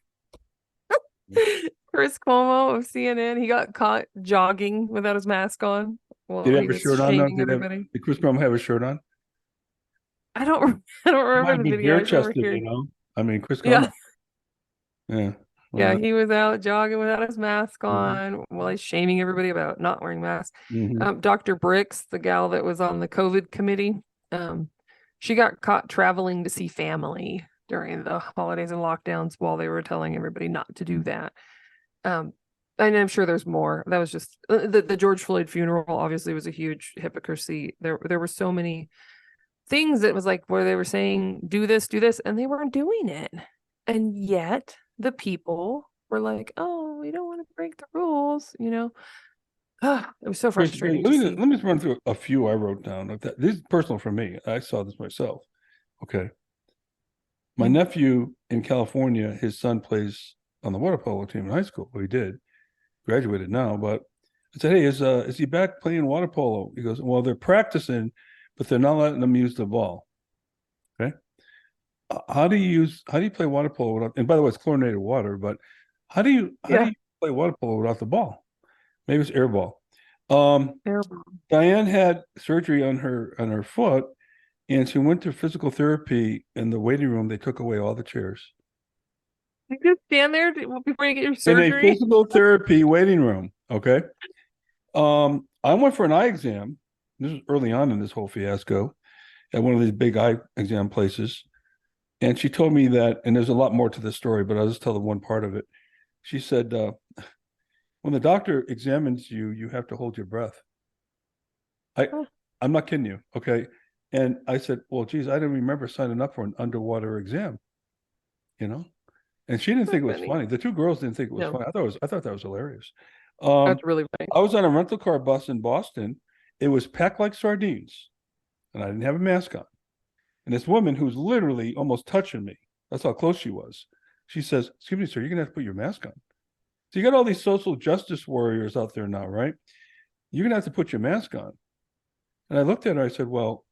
Chris Cuomo of CNN, he got caught jogging without his mask on. Well, Did he he have a was shirt on now? shaming everybody. Did Chris Brown have a shirt on? I don't Might remember have the been video. I bare just remember chested, hearing. you know. I mean, Chris Yeah. Brown. Yeah. Yeah, he was out jogging without his mask Mhm. on while he's shaming everybody about not wearing masks. Mhm. Dr. Bricks, the gal that was on the COVID committee, she got caught traveling to see family during the holidays and lockdowns while they were telling everybody not to do that. And I'm sure there's more. That was just the George Floyd funeral. Obviously, was a huge hypocrisy. There were so many things that was like where they were saying do this, and they weren't doing it, and yet the people were like, "Oh, we don't want to break the rules," you know. It was so frustrating Let to me, see. let me just run through a few I wrote down. This is personal for me. I saw this myself. Okay. My nephew in California, his son plays on the water polo team in high school. Well, he did, graduated now, but I said, hey, is he back playing water polo? He goes, well, they're practicing, but they're not letting them use the ball. Okay. How do you play water polo without, and by the way, it's chlorinated water, but how do you play water polo without the ball? Maybe it's air ball. Terrible. Diane had surgery on her foot, and she went to physical therapy. In the waiting room, they took away all the chairs. You just stand there before you get your In a surgery. physical therapy waiting room. Okay. I went for an eye exam. This was early on in this whole fiasco at one of these big eye exam places. And she told me that, and there's a lot more to this story, but I'll just tell the one part of it. She said, when the doctor examines you, you have to hold your breath. I'm not kidding you. Okay. And I said, well, geez, I didn't remember signing up for an underwater exam, you know? And she didn't think it was funny. The two girls didn't think it was funny. I thought that was hilarious. That's really funny. I was on a rental car bus in Boston. It was packed like sardines, and I didn't have a mask on. And this woman who's literally almost touching me, that's how close she was. She says, excuse me, sir, you're gonna have to put your mask on. So you got all these social justice warriors out there now, right? You're gonna have to put your mask on. And I looked at her, I said, well,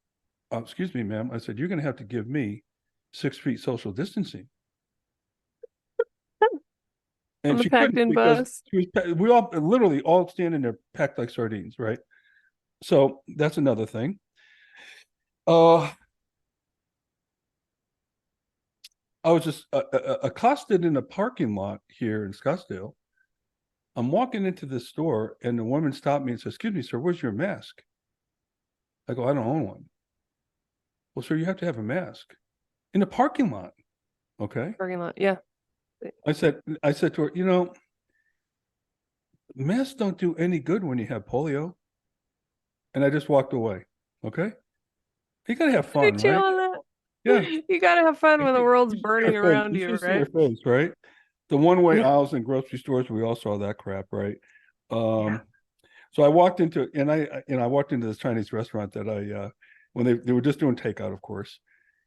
excuse me, ma'am. I said, you're gonna have to give me 6 feet social distancing. And she couldn't because we all literally all standing there packed like sardines, right? So that's another thing. I was just accosted in a parking lot here in Scottsdale. I'm walking into this store and the woman stopped me and says, excuse me, sir, where's your mask? I go, I don't own one. Well, sir, you have to have a mask in the parking lot. Okay. Parking lot. Yeah. I said to her, masks don't do any good when you have polio. And I just walked away. Okay. You gotta have fun, right? Yeah. You gotta have fun when the world's burning around you, right? Face, right? The one-way aisles in grocery stores, we all saw that crap, right? So I walked into I walked into this Chinese restaurant that when they were just doing takeout, of course,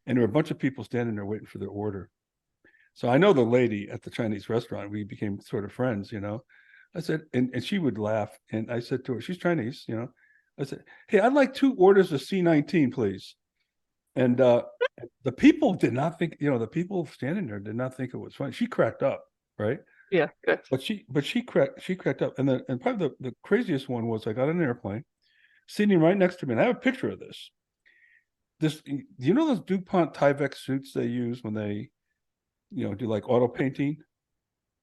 and there were a bunch of people standing there waiting for their order. So I know the lady at the Chinese restaurant. We became sort of friends, I said, and she would laugh. And I said to her, she's Chinese. I said, hey, I'd like 2 orders of C19, please. And the people did not think, the people standing there did not think it was funny. She cracked up, right? Yeah, good. But she cracked up. And probably the craziest one was I got on an airplane, sitting right next to me. And I have a picture of this. Do you know those DuPont Tyvek suits they use when they, do like auto painting?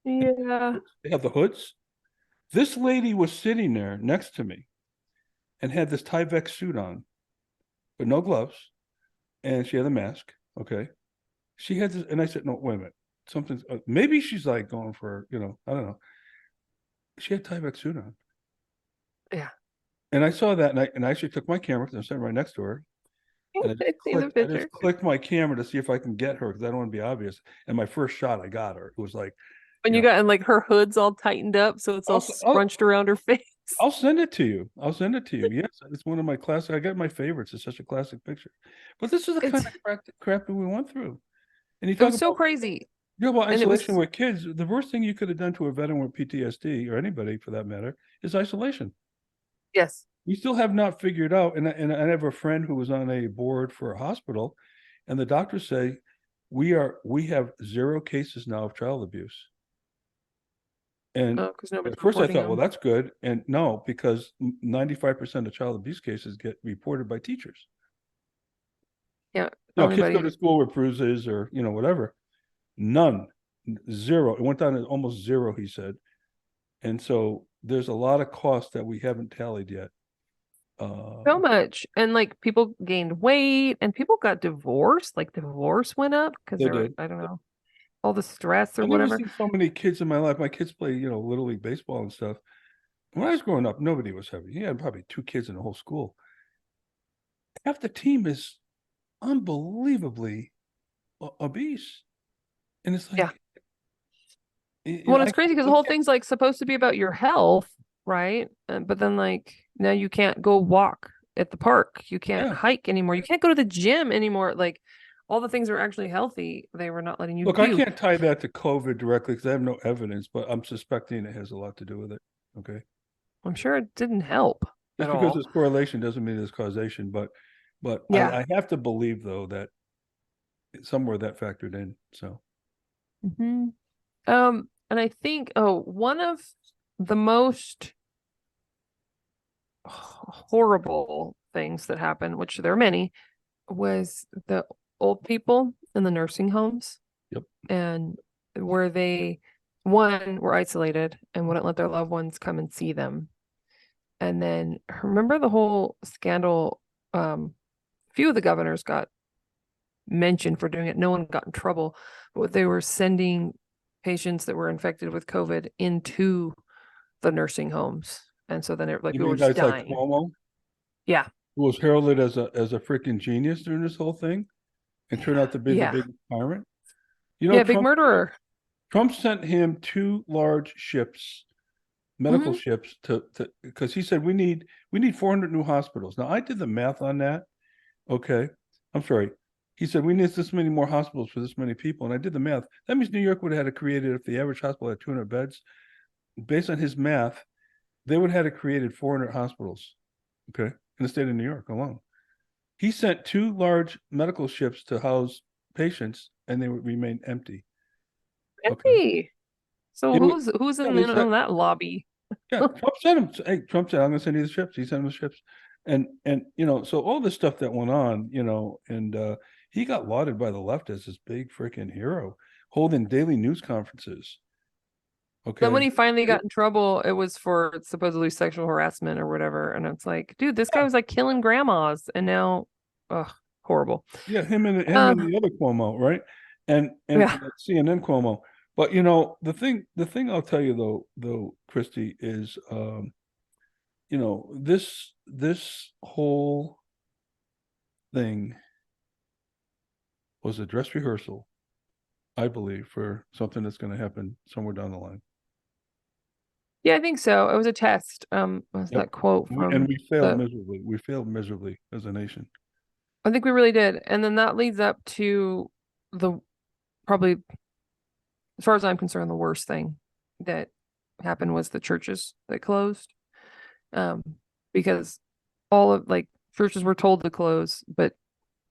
Yeah. They have the hoods. This lady was sitting there next to me and had this Tyvek suit on, but no gloves, and she had a mask. Okay, she had this, and I said, "No, wait a minute, something's maybe she's like going for, I don't know." She had Tyvek suit on, Yeah. and I saw that, and I actually took my camera because I'm sitting right next to her, and I just I see the clicked, I picture. just clicked my camera to see if I can get her because I don't want to be obvious. And my first shot, I got her. It was like, When you you know, got and like her hood's all tightened up, so it's all I'll, scrunched around her face. I'll send it to you. I'll send it to you. Yes, it's one of my classic. I got my favorites. It's such a classic picture. But this is the kind It's of crap that we went through. And it was so crazy. you talk about And it isolation was with kids. The worst thing you could have done to a veteran with PTSD or anybody for that matter is isolation. yes. We still have not figured out. And I have a friend who was on a board for a hospital, and the doctors say we have 0 cases now of child abuse. And Oh, because nobody's at first I reporting thought, well, them. that's good. And no, because 95% of child abuse cases get reported by teachers. Yeah. Tell Kids go anybody. to school with bruises or, whatever. None, 0. It went down to almost 0, he said. And so there's a lot of costs that we haven't tallied yet. So much. And like people gained weight and people got divorced. Like divorce went up because They they were, did. I don't know, all the stress or I never whatever. seen so many kids in my life. My kids play, Little League baseball and stuff. When I was growing up, nobody was heavy. You had probably 2 kids in the whole school. Half the team is unbelievably obese. And it's Yeah. like, Well, I it's crazy because the we whole can't. thing's like supposed to be about your health, right? But then like now you can't go walk at the park. You can't Yeah. hike anymore. You can't go to the gym anymore. Like all the things that are actually healthy, they were not letting you Look, I do. can't tie that to COVID directly because I have no evidence, but I'm suspecting it has a lot to do with it. Okay. I'm sure it didn't help at Just because all. there's correlation doesn't mean there's causation, but Yeah. I have to believe though that somewhere that factored in. So hmm and I think one of the most horrible things that happened, which there are many, was the old people in the nursing homes. yep. And where they, one, were isolated and wouldn't let their loved ones come and see them. And then remember the whole scandal. Few of the governors got mentioned for doing it. No one got in trouble, but they were sending patients that were infected with COVID into the nursing homes. And so then like You people were mean just guys like dying. Cuomo, Yeah. who was heralded as a freaking genius during this whole thing and turned out to be the Yeah. biggest tyrant? Yeah. Big Trump murderer. Trump sent him 2 large ships, medical hmm ships, to because he said we need 400 new hospitals. Now I did the math on that. Okay. I'm sorry. He said we need this many more hospitals for this many people. And I did the math. That means New York would have had to create it if the average hospital had 200 beds. Based on his math, they would have had to created 400 hospitals. Okay. In the state of New York alone. He sent 2 large medical ships to house patients and they would remain empty. Okay. Hey. So It was, who's yeah, in, they in said, that lobby? yeah, Trump sent him. Hey, Trump said, I'm going to send you the ships. He sent him the ships. And so all this stuff that went on, and he got lauded by the left as this big freaking hero, holding daily news conferences. Then when Okay. he finally got in trouble, it was for supposedly sexual harassment or whatever. And it's like, dude, this guy Yeah, was like killing grandmas, and now, ugh, horrible. yeah, him and Um, the other Cuomo, right? And yeah, CNN Cuomo. But the thing I'll tell you though, Christy, is this whole thing was a dress rehearsal, I believe, for something that's going to happen somewhere down the line. yeah, I think so. It was a test. Was Yep. that quote And from we failed the? miserably. We failed miserably as a nation. I think we really did, and then that leads up to the probably as far as I'm concerned, the worst thing that happened was the churches that closed. Because all of like churches were told to close, but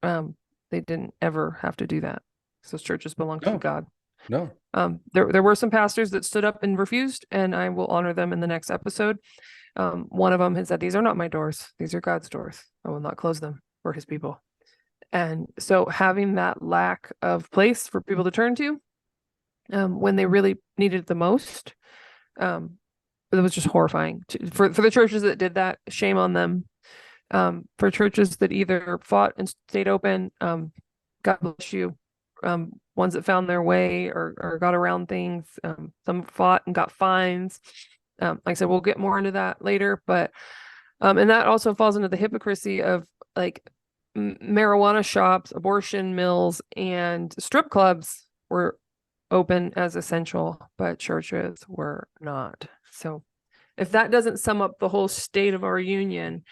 they didn't ever have to do that. So churches belong to No, God. no. There were some pastors that stood up and refused, and I will honor them in the next episode. One of them had said, "These are not my doors; these are God's doors. I will not close them for His people." And so, having that lack of place for people to turn to when they really needed it the most, it was just horrifying for the churches that did that. Shame on them. For churches that either fought and stayed open, God bless you. Ones that found their way or got around things. Some fought and got fines. Like I said, we'll get more into that later, but and that also falls into the hypocrisy of like marijuana shops, abortion mills, and strip clubs were open as essential, but churches were not. So if that doesn't sum up the whole state of our union,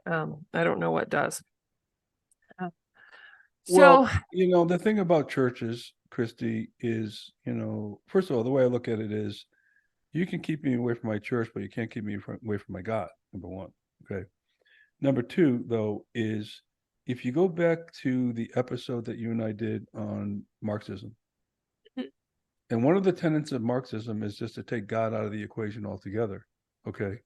I don't know what does. Well, So the thing about churches, Christy, is, first of all, the way I look at it is you can keep me away from my church, but you can't keep me away from my God, number one. Okay. Number two, though, is if you go back to the episode that you and I did on Marxism, and one of the tenets of Marxism is just to take God out of the equation altogether. Okay.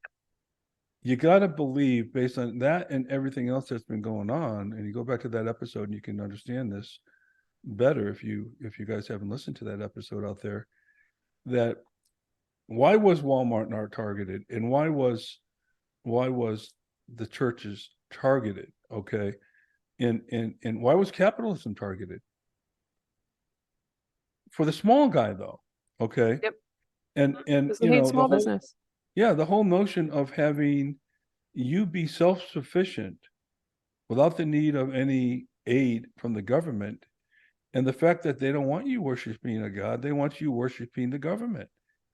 You got to believe, based on that and everything else that's been going on, and you go back to that episode and you can understand this better if you guys haven't listened to that episode out there, that why was Walmart not targeted, and why was the churches targeted? Okay. And why was capitalism targeted? For the small guy, though. Okay. yep, And doesn't hate small business. the whole notion of having you be self-sufficient without the need of any aid from the government, and the fact that they don't want you worshiping a God, they want you worshiping the government.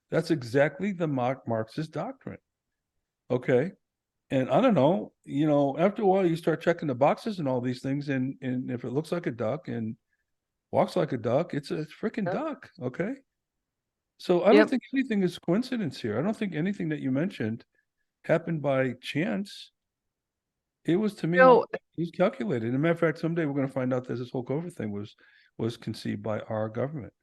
That's exactly the Marxist doctrine. Okay. And I don't know, after a while you start checking the boxes and all these things, and if it looks like a duck and walks like a duck, it's a freaking duck. Okay. So I don't Yep. think anything is coincidence here. I don't think anything that you mentioned happened by chance. It was, to me, all No, it was calculated. As a matter of fact, someday we're going to find out that this whole COVID thing was conceived by our government.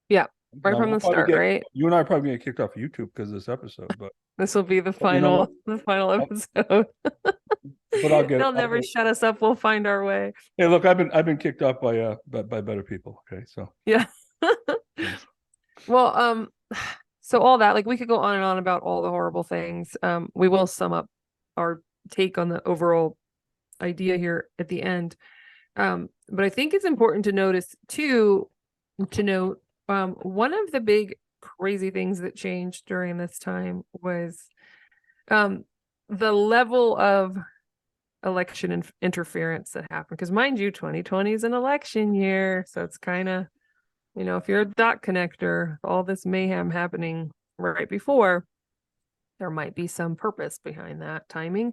yeah, right Now from we'll the probably start, get right? you and I are probably going to get kicked off of YouTube because of this episode, but This will be the you know what? final I'll, episode. but I'll get They'll I'll never get. shut us up. We'll find our way. Hey, look, I've been kicked off by better people. Okay, so Yeah. yeah. Well, so all that, like we could go on and on about all the horrible things. We will sum up our take on the overall idea here at the end. But I think it's important to notice too, to note, one of the big crazy things that changed during this time was the level of election interference that happened. Because mind you, 2020 is an election year, so it's kind of, if you're a dot connector, all this mayhem happening right before, there might be some purpose behind that timing.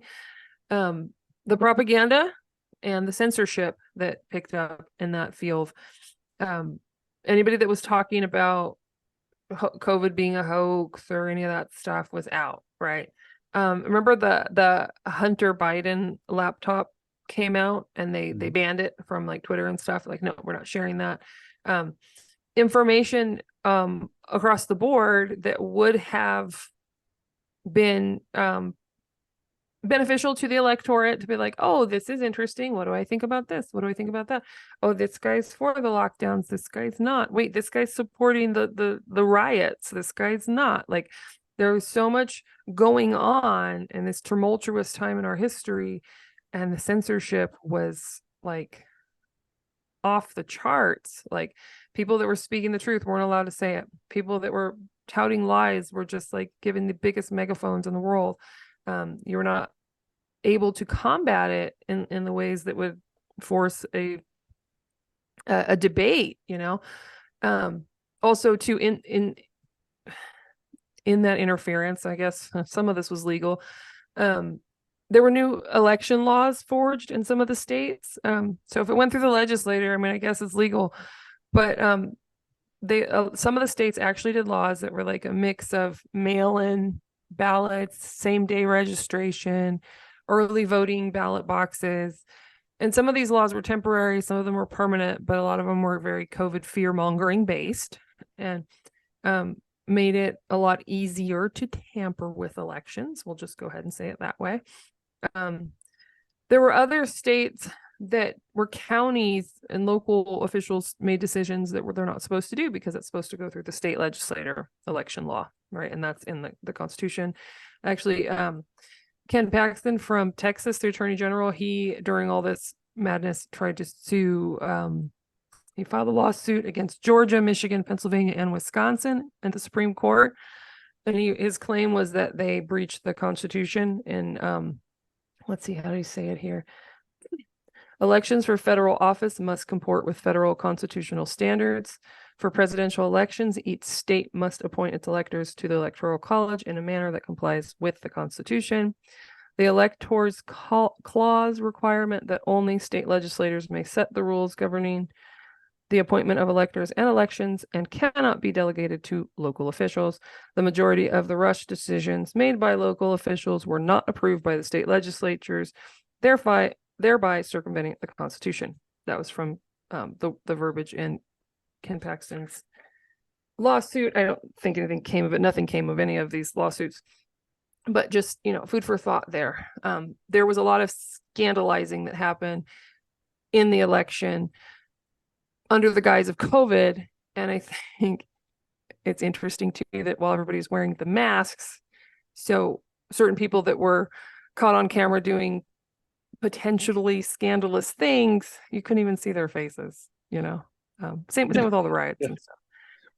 The propaganda and the censorship that picked up in that field. Anybody that was talking about COVID being a hoax or any of that stuff was out, right? Remember the Hunter Biden laptop came out and they banned it from like Twitter and stuff. Like, no, we're not sharing that. Information across the board that would have been beneficial to the electorate to be like, oh, this is interesting. What do I think about this? What do I think about that? Oh, this guy's for the lockdowns. This guy's not. Wait, this guy's supporting the riots. This guy's not. Like, there was so much going on in this tumultuous time in our history, and the censorship was like off the charts. Like, people that were speaking the truth weren't allowed to say it. People that were touting lies were just like given the biggest megaphones in the world. You were not able to combat it in the ways that would force a debate, also to in that interference, I guess some of this was legal. There were new election laws forged in some of the states. So if it went through the legislature, I mean, I guess it's legal, but some of the states actually did laws that were like a mix of mail-in ballots, same-day registration, early voting ballot boxes. And some of these laws were temporary, some of them were permanent, but a lot of them were very COVID fear-mongering based, and made it a lot easier to tamper with elections. We'll just go ahead and say it that way. There were other states that were counties and local officials made decisions that they're not supposed to do because it's supposed to go through the state legislator election law, right? And that's in the Constitution. Actually, Ken Paxton from Texas, the Attorney General, he, during all this madness, tried to sue. He filed a lawsuit against Georgia, Michigan, Pennsylvania, and Wisconsin at the Supreme Court. And his claim was that they breached the Constitution. And let's see, how do you say it here? Elections for federal office must comport with federal constitutional standards. For presidential elections, each state must appoint its electors to the Electoral College in a manner that complies with the Constitution. The electors' clause requirement that only state legislators may set the rules governing the appointment of electors and elections and cannot be delegated to local officials. The majority of the rush decisions made by local officials were not approved by the state legislatures, thereby circumventing the Constitution. That was from the verbiage in Ken Paxton's lawsuit. I don't think anything came of it. Nothing came of any of these lawsuits. But just, food for thought there. There was a lot of scandalizing that happened in the election under the guise of COVID. And I think it's interesting too that while everybody's wearing the masks, so certain people that were caught on camera doing potentially scandalous things, you couldn't even see their faces, same with all the riots and stuff.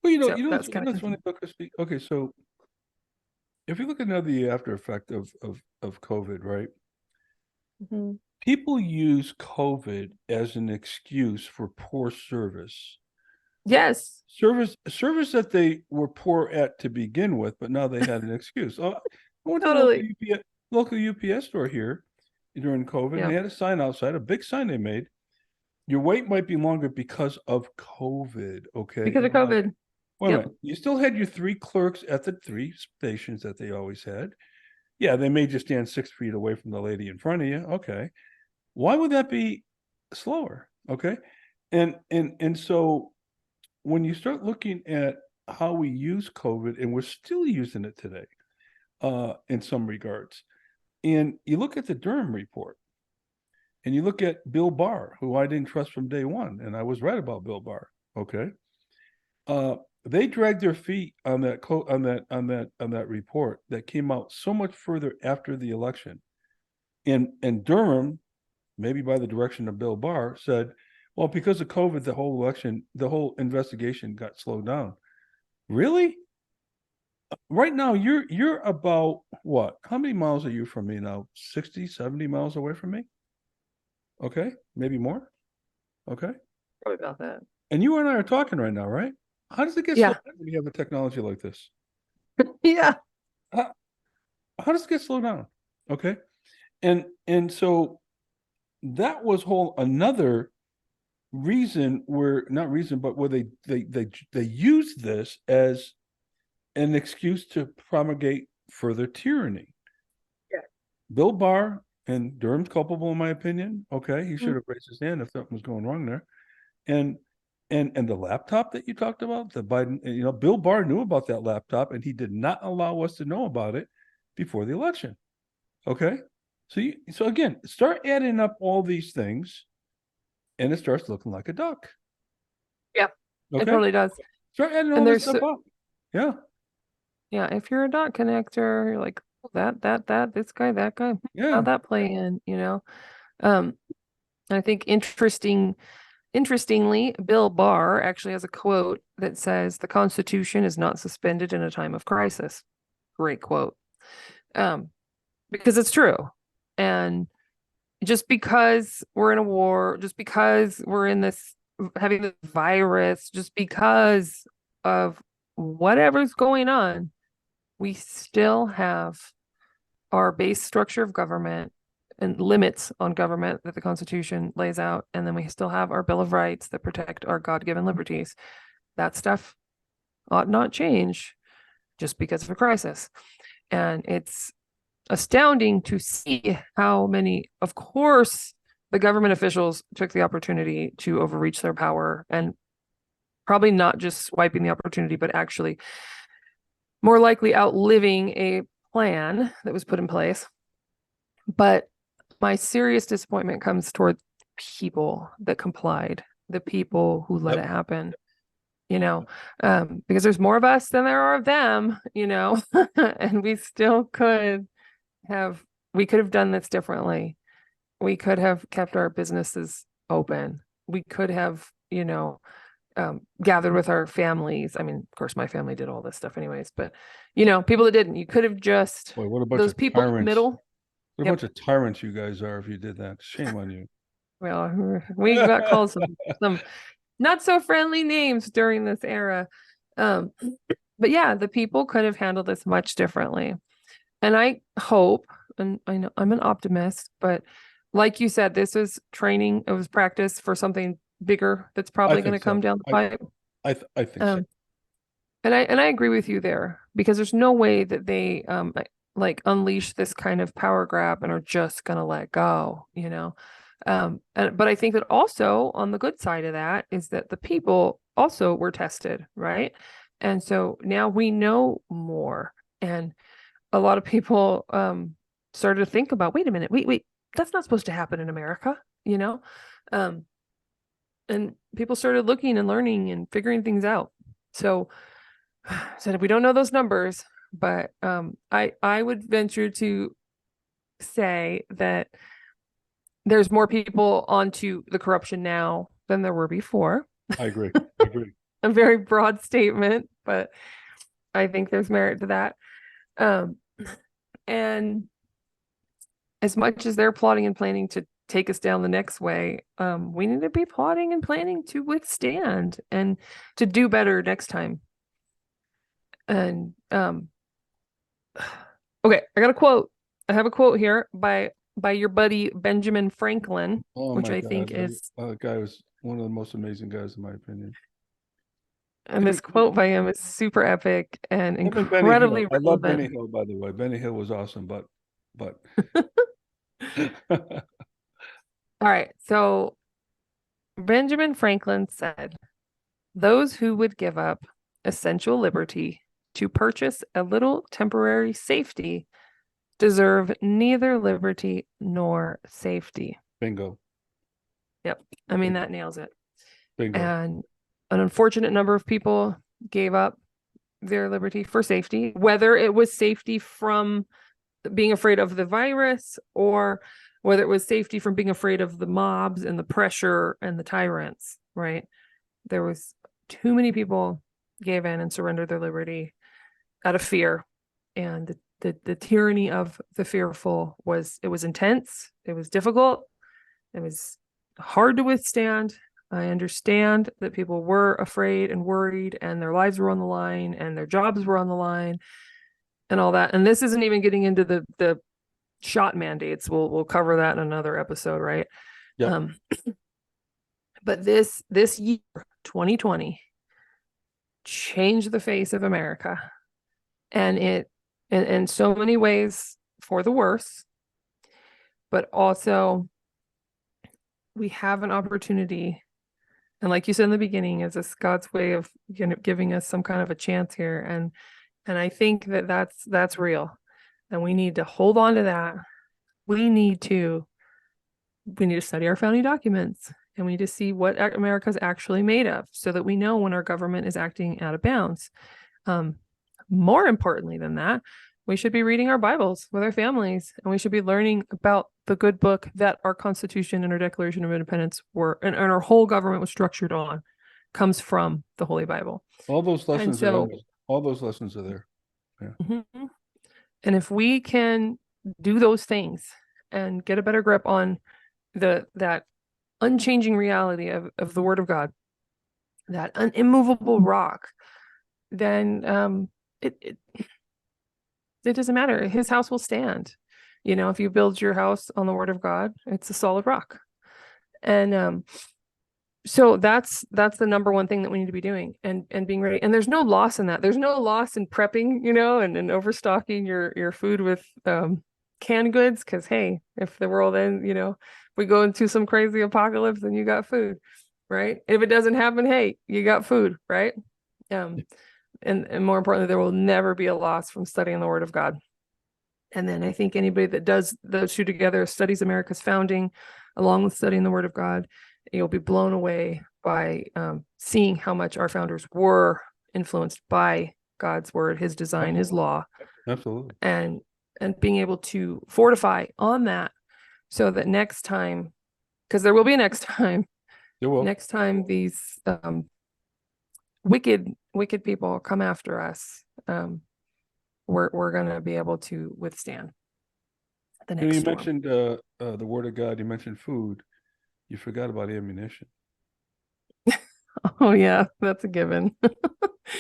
Well, that's kind of funny, Christy. Okay, so if you look at now the after effect of COVID, right? Mm-hmm. People use COVID as an excuse for poor service. Yes. Service that they were poor at to begin with, but now they had an excuse. I went Totally. to a local UPS store here during COVID, and they had a sign outside, a big sign they made. Your wait might be longer because of COVID. Okay. Because of COVID. Wait a minute. You still had your 3 clerks at the 3 stations that they always had. Yeah, they made you stand 6 feet away from the lady in front of you. Okay. Why would that be slower? Okay. And so when you start looking at how we use COVID, and we're still using it today, in some regards, and you look at the Durham report, and you look at Bill Barr, who I didn't trust from day one, and I was right about Bill Barr. Okay. They dragged their feet on that report that came out so much further after the election. And Durham, maybe by the direction of Bill Barr, said, well, because of COVID, the whole investigation got slowed down. Really? Right now, you're about what? How many miles are you from me now? 60, 70 miles away from me? Okay, maybe more. Okay. Probably about that. And you and I are talking right now, right? How does it get slowed down when you have a technology like this? Yeah. How does it get slowed down? Okay. And so that was another reason where they used this as an excuse to promulgate further tyranny. Yeah. Bill Barr, and Durham's culpable in my opinion. Okay. He should have raised his hand if something was going wrong there. And the laptop that you talked about, the Biden, Bill Barr knew about that laptop, and he did not allow us to know about it before the election. Okay. So again, start adding up all these things, and it starts looking like a duck. Yeah, okay? It totally does. Start adding all this stuff up. Yeah. Yeah, if you're a dot connector, you're like, that, this guy, that guy. Yeah. How'd that play in, I think interestingly, Bill Barr actually has a quote that says, the Constitution is not suspended in a time of crisis. Great quote. Because it's true. And just because we're in a war, just because we're in this, having the virus, just because of whatever's going on, we still have our base structure of government and limits on government that the Constitution lays out. And then we still have our Bill of Rights that protect our God-given liberties. that stuff ought not change just because of a crisis. And it's astounding to see how many, of course, the government officials took the opportunity to overreach their power, and probably not just swiping the opportunity, but actually more likely outliving a plan that was put in place. But my serious disappointment comes toward people that complied, the people who let it happen, because there's more of us than there are of them, and we still we could have done this differently. We could have kept our businesses open. We could have, gathered with our families. I mean, of course, my family did all this stuff anyways, but, people that didn't, you could have just, Boy, what a bunch those of people in the tyrants. middle. What a bunch of tyrants you guys are if you did that. Shame on you. Well, we got called some not so friendly names during this era. But yeah, the people could have handled this much differently. And I hope, and I know I'm an optimist, but like you said, this was training, it was practice for something bigger that's probably going to come down the pipe. I think so. And I agree with you there, because there's no way that they like unleash this kind of power grab and are just going to let go, but I think that also on the good side of that is that the people also were tested, right? And so now we know more, and a lot of people started to think about, wait a minute, wait, that's not supposed to happen in America, and people started looking and learning and figuring things out. So we don't know those numbers, but I would venture to say that there's more people onto the corruption now than there were before. I agree. A very broad statement, but I think there's merit to that. And as much as they're plotting and planning to take us down the next way, we need to be plotting and planning to withstand and to do better next time. And okay, I got a quote. I have a quote here by your buddy Benjamin Franklin, which I think is guy was one of the most amazing guys in my opinion. And this quote by him is super epic and incredibly relevant. I love Benny Hill, by the way. Benny Hill was awesome, but all right. So Benjamin Franklin said, "Those who would give up essential liberty to purchase a little temporary safety deserve neither liberty nor safety." Bingo. Yep. I mean, that nails it. Bingo. And an unfortunate number of people gave up their liberty for safety, whether it was safety from being afraid of the virus or whether it was safety from being afraid of the mobs and the pressure and the tyrants, right? There was too many people gave in and surrendered their liberty out of fear. And the tyranny of the fearful was intense. It was difficult. It was hard to withstand. I understand that people were afraid and worried, and their lives were on the line, and their jobs were on the line, and all that. And this isn't even getting into the shot mandates. We'll cover that in another episode, right? Yeah. But this year, 2020, changed the face of America, and it in so many ways for the worse, but also we have an opportunity. And like you said in the beginning, is this God's way of giving us some kind of a chance here? And I think that's real. And we need to hold on to that. We need to study our founding documents, and we need to see what America's actually made of, so that we know when our government is acting out of bounds. More importantly than that, we should be reading our Bibles with our families, and we should be learning about the good book that our Constitution and our Declaration of Independence were, and our whole government was structured on, comes from the Holy Bible. All those lessons are there. Yeah. Mm-hmm. And if we can do those things and get a better grip on that unchanging reality of the Word of God, that immovable rock, then it doesn't matter. His house will stand. If you build your house on the Word of God, it's a solid rock. And So that's the number one thing that we need to be doing, and being ready. And there's no loss in that. There's no loss in prepping, and overstocking your food with canned goods. Because hey, if the world ends, we go into some crazy apocalypse, then you got food, right? If it doesn't happen, hey, you got food, right? Um, and more importantly, there will never be a loss from studying the Word of God. And then I think anybody that does those two together, studies America's founding, along with studying the Word of God, you'll be blown away by seeing how much our founders were influenced by God's Word, His design, His law, Absolutely. and being able to fortify on that, so that next time, because there will be a next time, There will. next time these wicked people come after us, we're gonna be able to withstand the next You storm. mentioned the Word of God. You mentioned food. You forgot about ammunition. Oh yeah, that's a given. That's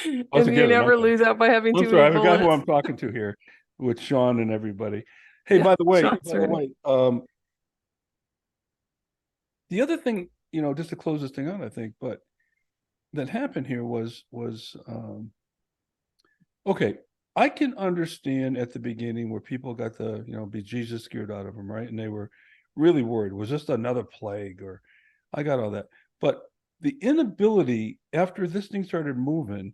a And you given. never Okay. lose out by having I'm too sorry, many I forgot who bullets. I'm talking to here with Sean and everybody. Hey, Yeah, by the way, shots ready. the other thing, just to close this thing out, I think, but that happened here was okay. I can understand at the beginning where people got the, be Jesus scared out of them, right? And they were really worried. Was this another plague? Or I got all that. But the inability after this thing started moving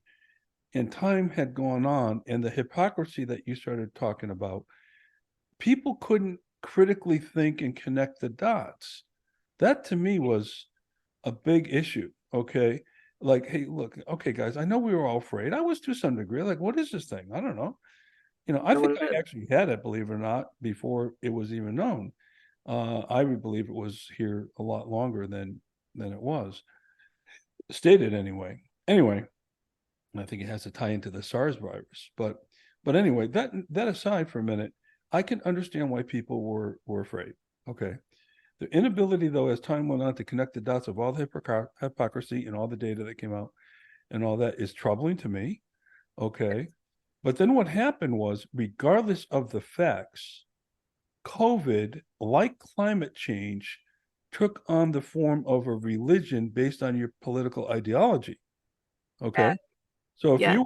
and time had gone on and the hypocrisy that you started talking about, people couldn't critically think and connect the dots. That to me was a big issue. Okay. Like, hey, look, okay, guys, I know we were all afraid. I was to some degree. Like, what is this thing? I don't know. I Know what think it I is. actually had it, believe it or not, before it was even known. I would believe it was here a lot longer than it was stated anyway. Anyway, I think it has to tie into the SARS virus. But anyway, that aside for a minute, I can understand why people were afraid. Okay. The inability, though, as time went on to connect the dots of all the hypocrisy and all the data that came out and all that is troubling to me. Okay. But then what happened was, regardless of the facts, COVID, like climate change, took on the form of a religion based on your political ideology. Yeah. Okay. So if Yeah.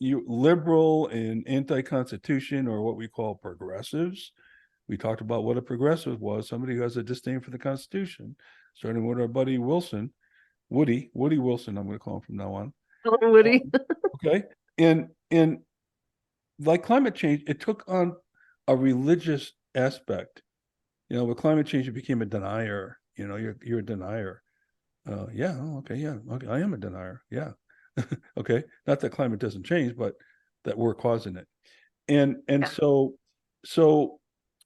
you liberal and anti-constitution, or what we call progressives, we talked about what a progressive was, somebody who has a disdain for the Constitution, starting with our buddy Wilson, Woody Wilson, I'm going to call him from now on. Woody. Okay. And like climate change, it took on a religious aspect. With climate change, you became a denier. You're a denier. Yeah. Oh, okay. Yeah. Okay. I am a denier. Yeah. Okay. Not that climate doesn't change, but that we're causing it. And Yeah. so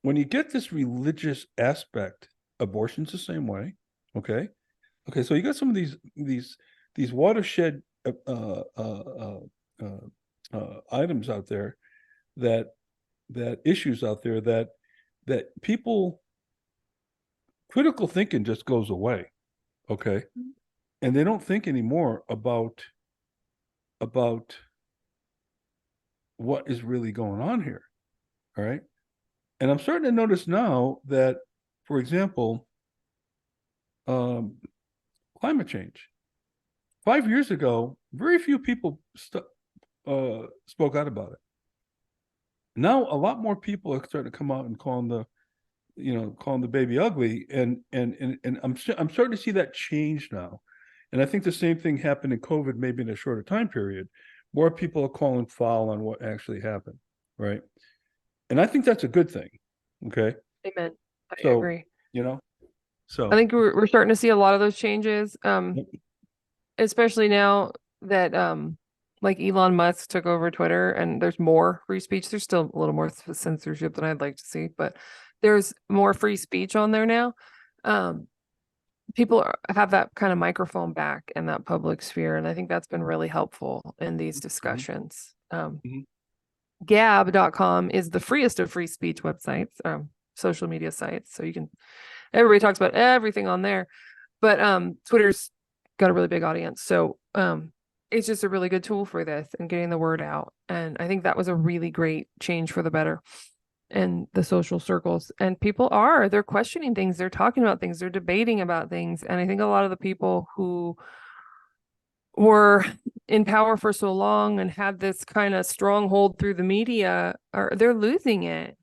when you get this religious aspect, abortion's the same way. Okay. Okay. So you got some of these watershed items out there, that issues out there, that people, critical thinking just goes away. Okay. And they don't think anymore about what is really going on here. All right. And I'm starting to notice now that, for example, um, climate change. 5 years ago, very few people spoke out about it. Now, a lot more people are starting to come out and calling the baby ugly, and I'm starting to see that change now. And I think the same thing happened in COVID, maybe in a shorter time period. More people are calling foul on what actually happened, right? And I think that's a good thing. Okay. Amen. I So, agree. you know, I so think we're starting to see a lot of those changes, yep. especially now that like Elon Musk took over Twitter, and there's more free speech. There's still a little more censorship than I'd like to see, but there's more free speech on there now. Um, People have that kind of microphone back in that public sphere, and I think that's been really helpful in these discussions. Mhm. Gab.com is the freest of free speech websites, social media sites, so everybody talks about everything on there, but Twitter's got a really big audience, so it's just a really good tool for this and getting the word out, and I think that was a really great change for the better. and the social circles. And they're questioning things, they're talking about things, they're debating about things. And I think a lot of the people who were in power for so long and had this kind of stronghold through the media they're losing it.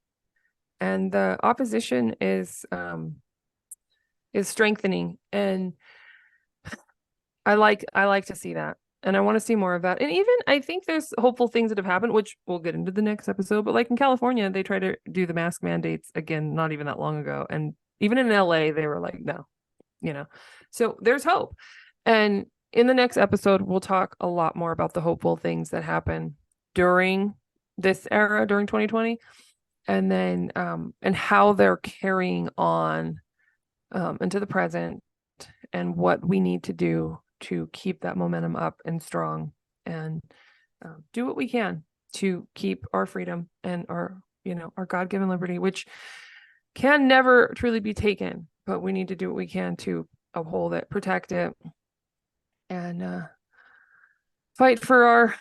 And the opposition is strengthening. And I like to see that. And I want to see more of that. And even I think there's hopeful things that have happened, which we'll get into the next episode. But like in California, they try to do the mask mandates again, not even that long ago. And even in LA, they were like, no, So there's hope. And in the next episode, we'll talk a lot more about the hopeful things that happen during this era, during 2020, and then and how they're carrying on into the present, and what we need to do to keep that momentum up and strong, and do what we can to keep our freedom and our God-given liberty, which can never truly be taken, but we need to do what we can to uphold it, protect it, and fight for our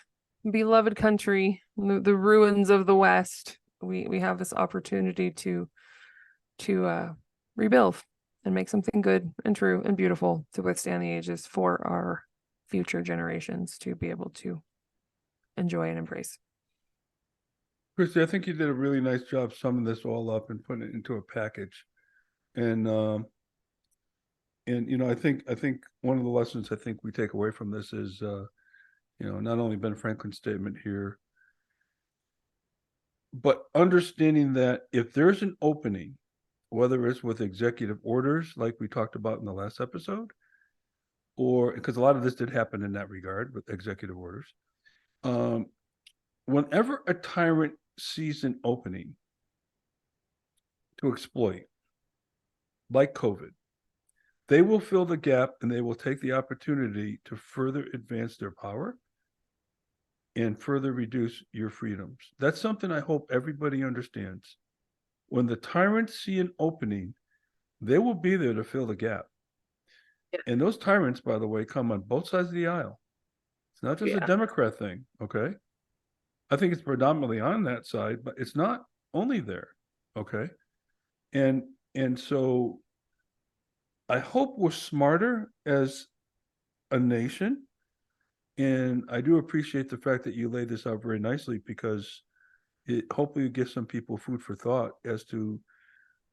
beloved country, the ruins of the West. We have this opportunity to rebuild and make something good and true and beautiful to withstand the ages for our future generations to be able to enjoy and embrace. Christy, I think you did a really nice job summing this all up and putting it into a package. And I think one of the lessons I think we take away from this is not only Ben Franklin's statement here, but understanding that if there's an opening, whether it's with executive orders, like we talked about in the last episode, or because a lot of this did happen in that regard with executive orders, whenever a tyrant sees an opening to exploit, like COVID, they will fill the gap and they will take the opportunity to further advance their power and further reduce your freedoms. That's something I hope everybody understands. When the tyrants see an opening, they will be there to fill the gap. Yeah. And those tyrants, by the way, come on both sides of the aisle. It's not just a Democrat thing, okay? I think it's predominantly on that side, but it's not only there, okay? And so I hope we're smarter as a nation. And I do appreciate the fact that you laid this out very nicely, because it hopefully gives some people food for thought as to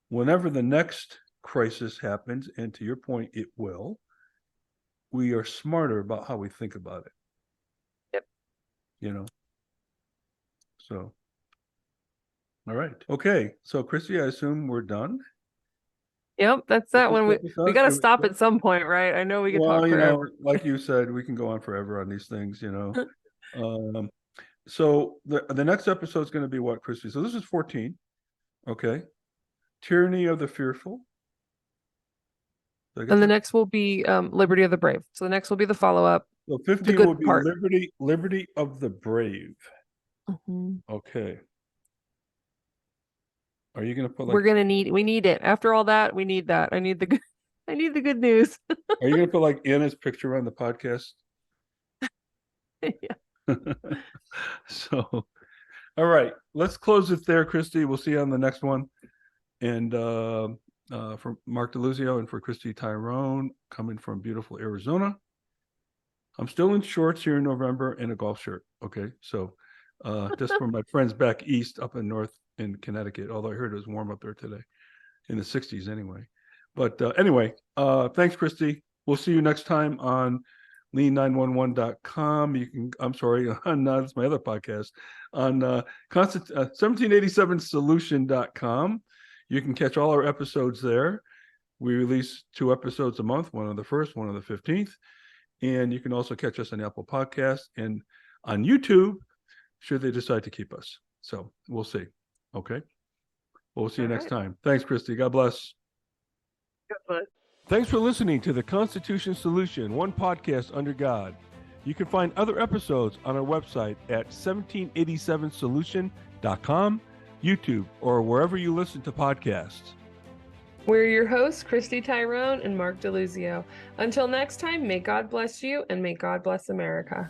whenever the next crisis happens, and to your point, it will, we are smarter about how we think about it. Yep. So, all right. Okay. So, Christy, I assume we're done. Yep, that's that one. We got to stop at some point, right? I know we can talk forever. Like you said, we can go on forever on these things, So the next episode is going to be what, Christy? So this is 14. Okay. Tyranny of the Fearful. And the next will be Liberty of the Brave. So the next will be the follow-up. So 15 will be Liberty of the Brave. Mm-hmm. Okay. Are you going to put we need it. After all that, we need that. I need the good news. Are you going to put like Anna's picture on the podcast? Yeah. So, all right, let's close it there, Christy. We'll see you on the next one. And for Mark DeLuzio and for Christy Tyrone, coming from beautiful Arizona. I'm still in shorts here in November and a golf shirt. Okay, so just for my friends back east, up in north in Connecticut, although I heard it was warm up there today, in the 60s anyway. But anyway, thanks, Christy. We'll see you next time on lean911.com. You can, I'm sorry, on that's my other podcast, on 1787solution.com. You can catch all our episodes there. We release 2 episodes a month, one on the 1st, one on the 15th. And you can also catch us on Apple Podcasts and on YouTube, should they decide to keep us. So we'll see. Okay. We'll see you next time. Thanks, Christy. God bless. God bless. Thanks for listening to the Constitution Solution, one podcast under God. You can find other episodes on our website at 1787solution.com, YouTube, or wherever you listen to podcasts. We're your hosts, Christy Tyrone and Mark DeLuzio. Until next time, may God bless you and may God bless America.